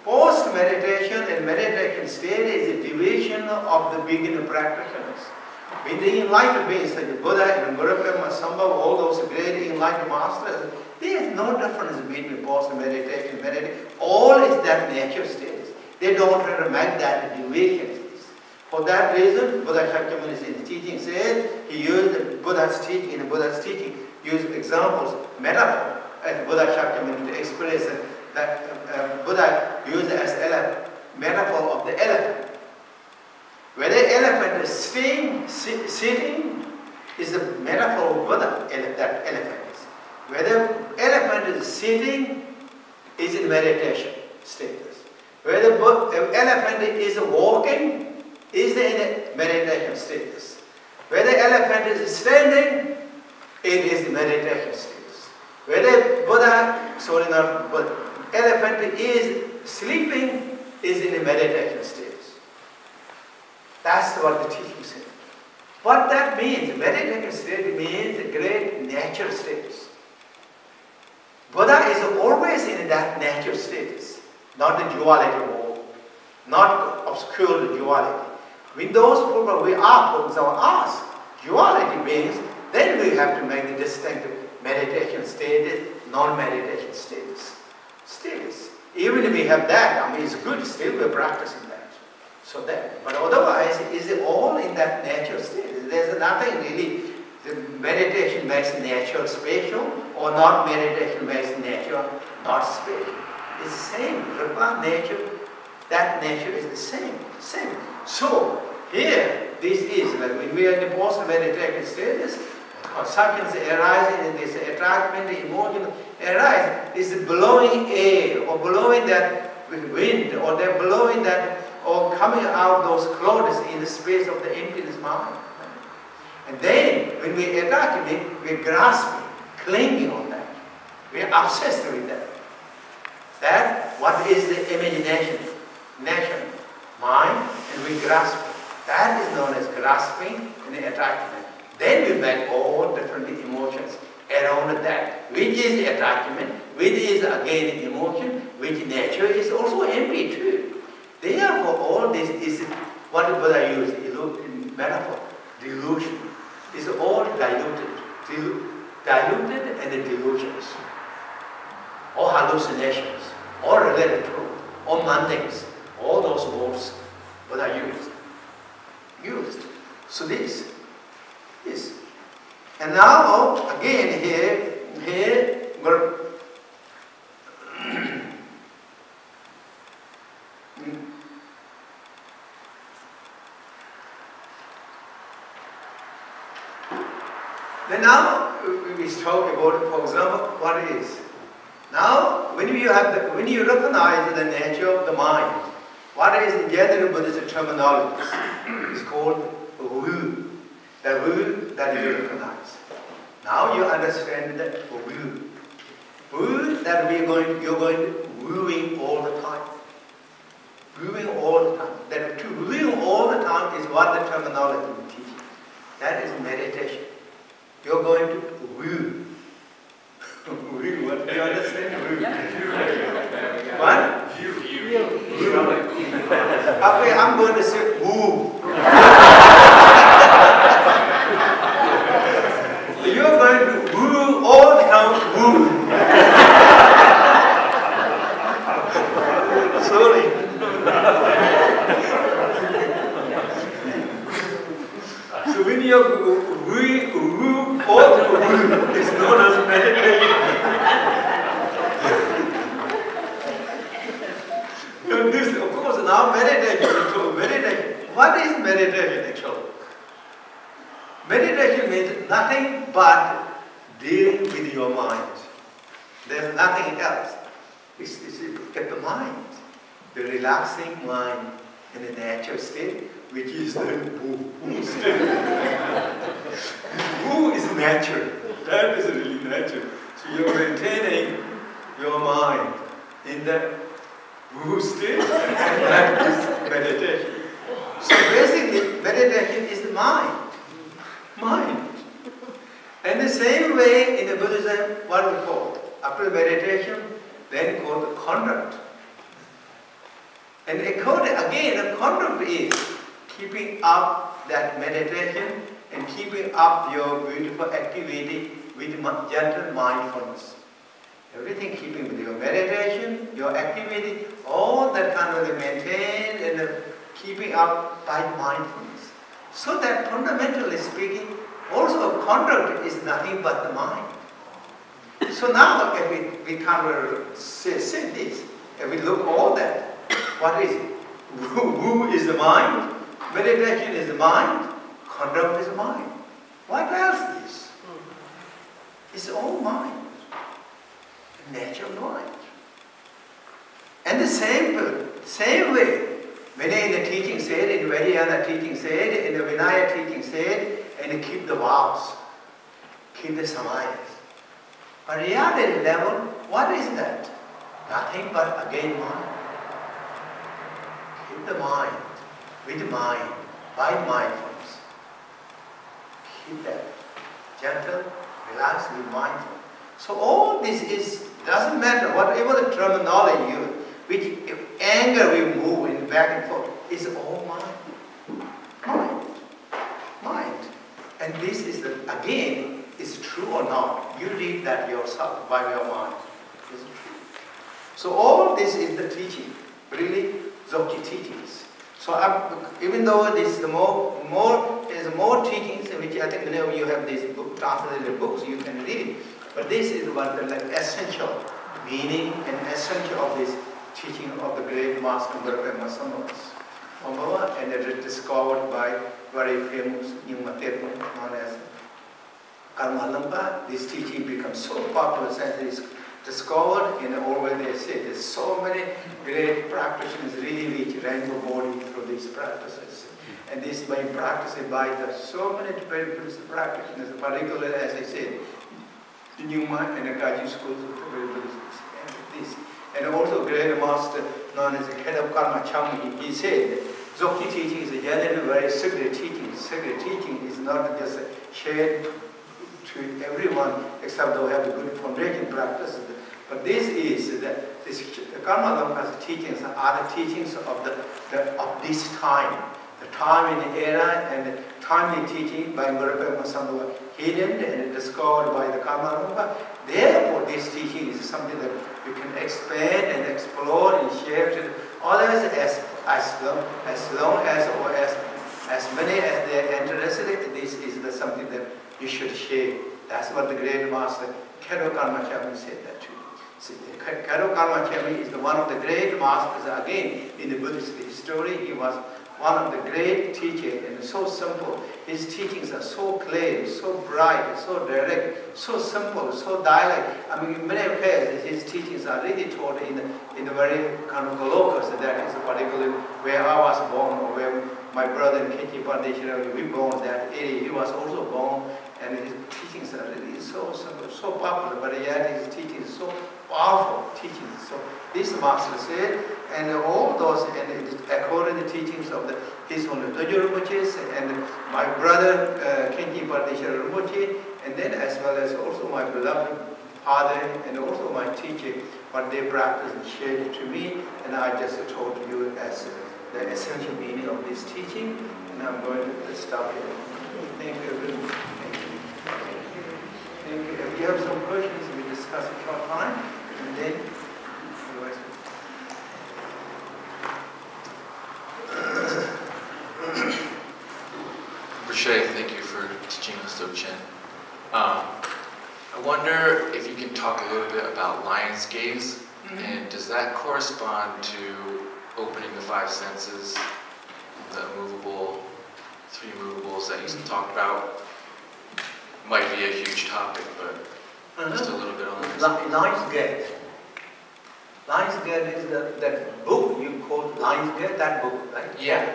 Post-meditation and meditation state is a division of the beginner practitioners. With the enlightened beings like Buddha and Guru Pema Samba, all those great enlightened masters, there is no difference between post-meditation and meditation. All is that nature status. They don't try to make that division. For that reason, Buddha Shakyamuni in the teaching said, he used the Buddha's teaching, used examples, metaphor, as Buddha Shakyamuni to express that Buddha used as metaphor of the elephant. Where the elephant is sitting is the metaphor of Buddha, that elephant is. Where the elephant is sitting is in meditation status. Where the elephant is walking is in a meditation status. Where the elephant is standing, it is the meditation status. Where the elephant is sleeping, is in a meditation status. That's what the teaching says. What that means, meditative state means a great natural status. Buddha is always in that natural status, not the duality world, not obscure duality. With those people, we are, for example, us, duality beings, then we have to make the distinct meditation status, non-meditation status. Even if we have that, I mean, it's good, still we're practicing that. So that, but otherwise, is it all in that natural state? There's nothing really, the meditation makes nature spatial, or not meditation makes nature not spatial. It's the same. Nature, that nature is the same. So, here, this is, like when we are in the post-meditation status, conceptions arising in this attractment, emotion arise, is blowing air, or blowing that wind, or they're blowing that, or coming out those clouds in the space of the emptiness mind. And then, when we attract it, we're grasping, clinging on that. We're obsessed with that. That, what is the imagination, nature, mind, and we grasp it. That is known as grasping and attachment. Then we make all different emotions around that, which is attachment, which is again emotion, which nature is also empty too. Therefore, all this is what Buddha used in metaphor, delusion. It's all diluted. Diluted and the delusions. Or hallucinations, or related truth, or mundanes. All those words Buddha used. So this. And now, again, here, then now we talk about, for example, what it is. Now, when you recognize the nature of the mind, what is in general Buddhist terminology? It's called wu. The wu that you recognize. Now you understand that wu. Wu that you're going wooing all the time. Wooing all the time. That to woo all the time is what the terminology teaches. That is meditation. You're going to woo. Woo, what do you understand? Woo. What? Woo. Okay, I'm going to say woo. You're going to woo all the time, woo. Sorry. So when you're woo all the woo, it's known as meditation. This, of course, now meditation. What is meditation actually? Meditation means nothing but dealing with your mind. There's nothing else. It's the mind, the relaxing mind in the natural state, which is the woo state. Woo is natural. That is really natural. So you're maintaining your mind in the woo state, and that is meditation. So basically, meditation is the mind. And the same way in the Buddhism, what we call after meditation, then called conduct. And again, the conduct is keeping up that meditation and keeping up your beautiful activity with gentle mindfulness. Everything keeping with your meditation, your activity, all that kind of maintained and keeping up by mindfulness. So that fundamentally speaking, also conduct is nothing but the mind. So now if we kind of say this, if we look all that, what is it? Woo is the mind, meditation is the mind, conduct is the mind. What else is? It's all mind. Natural mind. And the same way, when in the teaching said, in the Vayana teaching said, in the Vinaya teaching said, and keep the vows, keep the samayas. But reality level, what is that? Nothing but again mind. Keep the mind, with mind, by mindfulness. Keep that gentle, relaxed, with mindfulness. So all this doesn't matter, whatever the terminology you use, which anger will move in back and forth, is all mind. And this is, again, is true or not. You read that yourself by your mind. Is it true? So all this is the teaching, really, Dzogchen teachings. So even though this is there's more teachings, which I think whenever you have these translated books, you can read. But this is what the essential meaning and essential of this teaching of the great Master Gurukha Masammas. And it is discovered by very famous Nyingma known as Karma Lampa. This teaching becomes so popular since it is discovered in all where they say there's so many great practitioners really reach rainbow body through these practices. And this being practiced by so many practitioners, particularly as I said, the Nyingma and the Gaji schools of this. And also great master known as the head of Karma Chami, he said Dzogchen teaching is a generally very secret teaching. Secret teaching is not just shared to everyone except those who have a good foundation practice. But this is the Karma Lampa's teachings are the teachings of this time. The time in the era and the timely teaching by Gurukha Masamma hidden and discovered by the Karma Lampa. Therefore, this teaching is something that you can expand and explore and share to others as long as or as many as they are interested. This is something that you should share. That's what the great master Khenpo Karma Chami said that too. Khenpo Karma Chami is one of the great masters. Again, in the Buddhist history, he was one of the great teachers, and so simple. His teachings are so clear, so bright, so direct, so simple, so direct. I mean, in many cases, his teachings are really taught in the very kind of colloquial. So that is particularly where I was born, or where my brother Khenpo Pandeshira, we born that area. He was also born, and his teachings are really so simple, so popular. But yet his teachings are so powerful teachings. So this master said, and all those, and according to the teachings of his own Rinpoche and my brother Khenpo Pandeshira Rinpoche, and then as well as also my beloved father and also my teacher, what they practice and shared to me, and I just told you as the essential meaning of this teaching, and I'm going to stop here. Thank you very much. Thank you. If you have some questions, we discuss a short time, and then otherwise. Rinpoche, thank you for teaching us Dzogchen. I wonder if you can talk a little bit about lion's gaze, and does that correspond to opening the five senses, the immovable, three immovables that you talked about? Might be a huge topic, but just a little bit on this. Lion's Gate. Lion's Gate is that book you quote, Lion's Gate, that book, right? Yeah.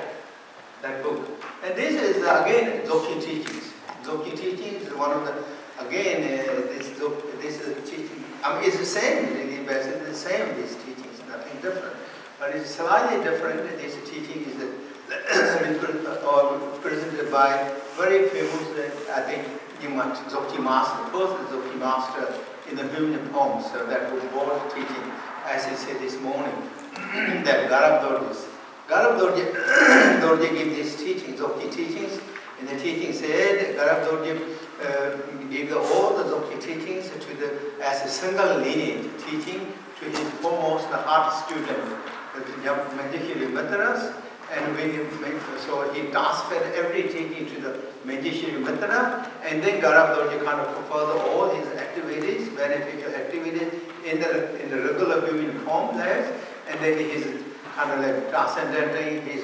That book. And this is, again, Dzogchen teachings. Dzogchen teachings is one of the, again, this is a teaching. I mean, it's the same, really, basically the same, these teachings, nothing different. But it's slightly different. This teaching is presented by very famous, I think, Dzogchen master, the first Dzogchen master in the human poems, so that was both teaching, as I said this morning, that Garab Dorje gave these teachings, Dzogchen teachings, and the teaching said Garab Dorje gave all the Dzogchen teachings as a single lineage teaching to his foremost art student, the Manjushri Mithras, and so he transferred every teaching to the Manjushri Mithra, and then Garab Dorje kind of fulfilled all his activities, beneficial activities in the regular human form lives, and then his kind of like transcendenting his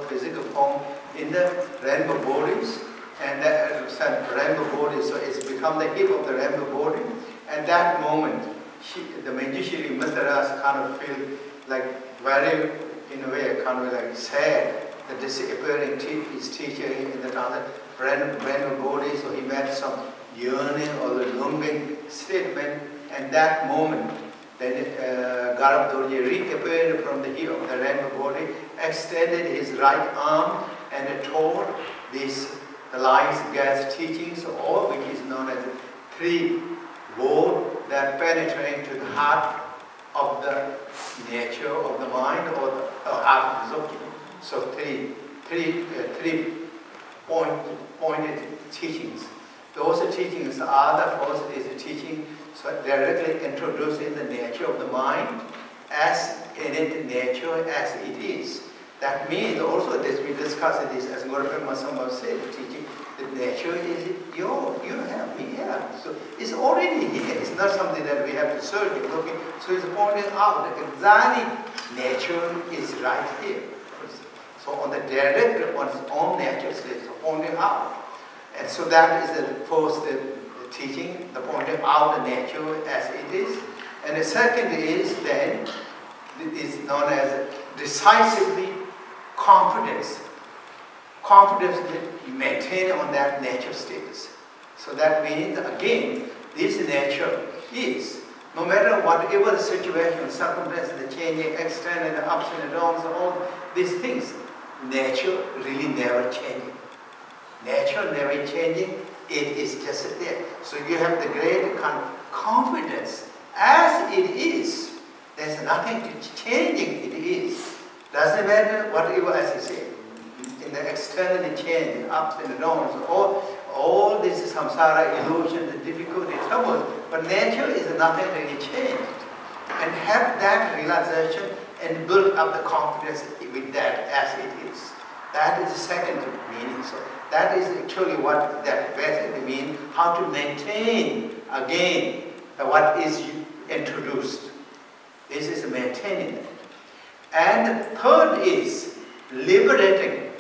physical form in the rainbow bodies, and that rainbow bodies, so it's become the hip of the rainbow body. And that moment, the Manjushri Mithras kind of feel like very, in a way, kind of like sad that disappearing his teacher in the rainbow body, so he made some yearning or the longing statement, and that moment, then Garab Dorje reappeared from the hip of the rainbow body, extended his right arm and taught the lion's gaze teachings, or which is known as three words that penetrate to the heart of the nature of the mind or the heart of the Dzogchen. So three pointed teachings. Those teachings are the first is teaching, so directly introducing the nature of the mind as innate nature as it is. That means also this we discussed this as Gurupema Sambhav said, teaching the nature is you have, we have. So it's already here. It's not something that we have to search and looking. So it's pointing out that exactly nature is right here. So on the direct, on its own nature, it's pointing out. And so that is the first teaching, the pointing out the nature as it is. And the second is then, it is known as decisively confidence. Confidence that you maintain on that nature status. So that means, again, this nature is, no matter whatever the situation, circumstances, the changing, external, the ups and downs, all these things, nature really never changing. Nature never changing, it is just there. So you have the great kind of confidence as it is. There's nothing to changing it is. Doesn't matter whatever, as I say, in the externally change, ups and downs, all this samsara, illusion, the difficulty, troubles, but nature is nothing really changed. And have that realization and build up the confidence with that as it is. That is the second meaning. So that is actually what that basically means, how to maintain again what is introduced. This is maintaining it. And the third is liberating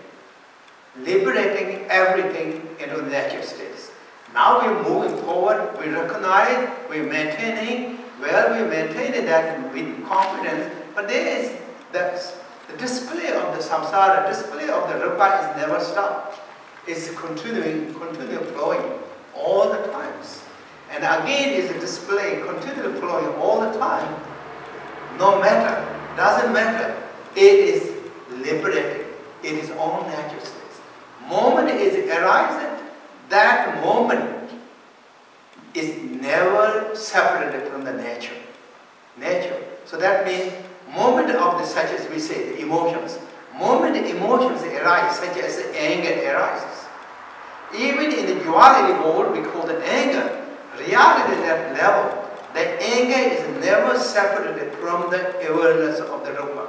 everything into the natural states. Now we're moving forward, we recognize, we're maintaining, we're maintaining that with confidence, but there is the display of the samsara, display of the rupa is never stopped. It's continuing flowing all the times. And again is a display, continually flowing all the time. No matter, doesn't matter, it is liberating. It is all natural states. Moment is arising, that moment is never separated from the nature. So that means moment of the, such as we say, the emotions. Moment emotions arise, such as anger arises. Even in the duality mode, we call it anger. Reality at that level, the anger is never separated from the awareness of the rupa.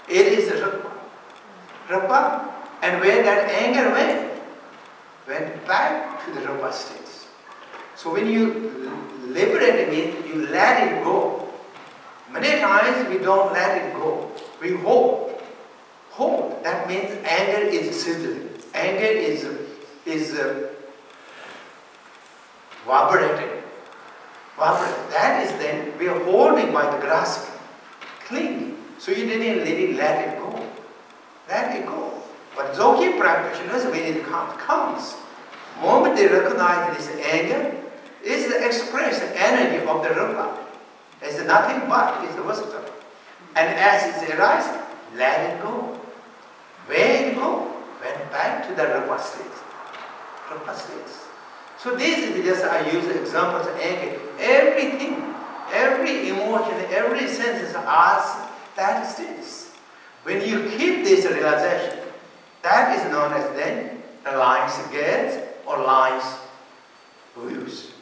It is the rupa. And where that anger went back to the rupa states. So when you liberate it, you let it go. Many times we don't let it go. We hold. Hold. That means anger is sizzling. Anger is vibrating. That is then we are holding by the grasping, clinging. So you didn't really let it go. Let it go. But Dzogchen practitioners, when it comes, moment they recognize this anger, is the express energy of the rupa. It's nothing but, it's the wisdom. And as it arises, let it go. Where it go? Went back to the rupa states. So this is just, I use the examples of anger. Everything, every emotion, every sense are that states. When you keep this realization, that is known as then the lines gaze or lines views.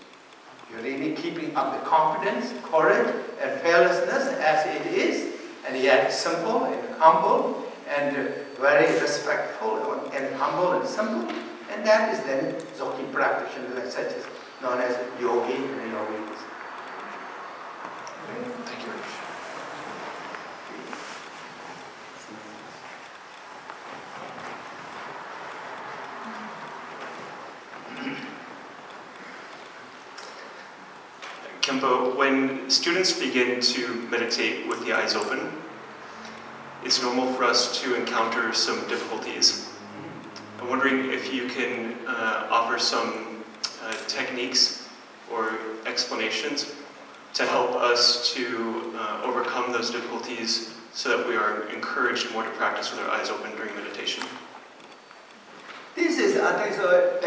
You're really keeping up the confidence, courage, and fearlessness as it is, and yet simple and humble and very respectful and humble and simple. And that is then Dzogchen practitioners such as known as yogi and yogis. Thank you very much. Khenpo, when students begin to meditate with the eyes open, it's normal for us to encounter some difficulties. I'm wondering if you can offer some techniques or explanations to help us to overcome those difficulties so that we are encouraged more to practice with our eyes open during meditation. This is, I think, so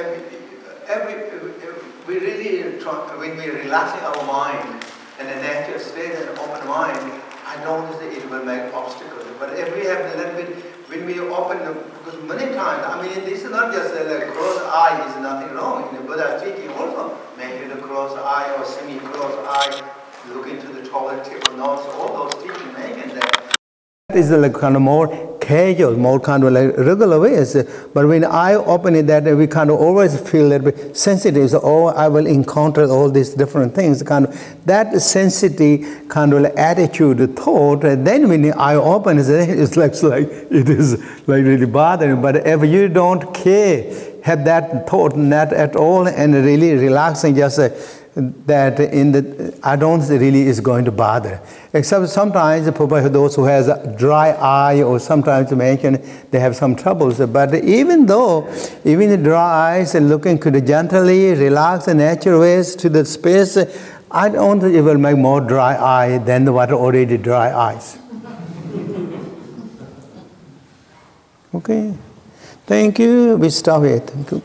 we really try, when we're relaxing our mind and the natural state and open mind, I don't think it will make obstacles. But if we have a little bit, when we open, because many times, I mean, this is not just like closed eye is nothing wrong. In the Buddha teaching also, maybe the closed eye or semi-closed eye, look into the toilet tip or nose, all those teaching making that. That is like kind of more casual, more kind of like regular ways. But when I open it, that we kind of always feel a bit sensitive. So, oh, I will encounter all these different things. Kind of that sensitive kind of attitude, thought. And then when I open it, it's like it is like really bothering. But if you don't care, have that thought not at all, and really relaxing, just that in the I don't really is going to bother. Except sometimes those who has a dry eye, or sometimes mention they have some troubles. But even the dry eyes and looking to the gently relax and natural ways to the space, I don't think it will make more dry eye than what already dry eyes. Okay, thank you. We stop here. Thank you.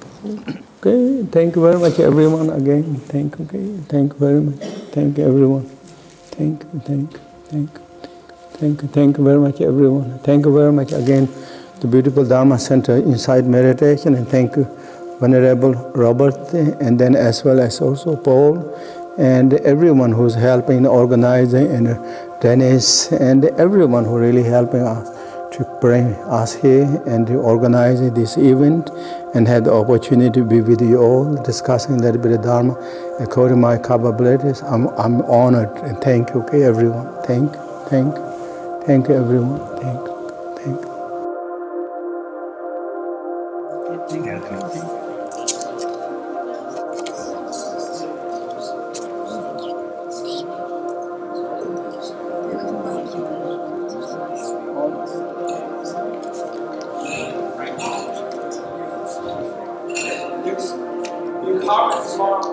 Okay, thank you very much, everyone. Again, thank you. Okay, thank you very much. Thank you, everyone. Thank you very much, everyone. Thank you very much again, the beautiful Dharma Center Inside Meditation, and thank you, Venerable Robert, and then as well as also Paul, and everyone who's helping organizing, and Dennis, and everyone who really helping us to bring us here and to organize this event, and had the opportunity to be with you all, discussing that bit of Dharma according to my capabilities. I'm honored, and thank you, okay, everyone. Thank you, everyone. Thank you. You comment tomorrow.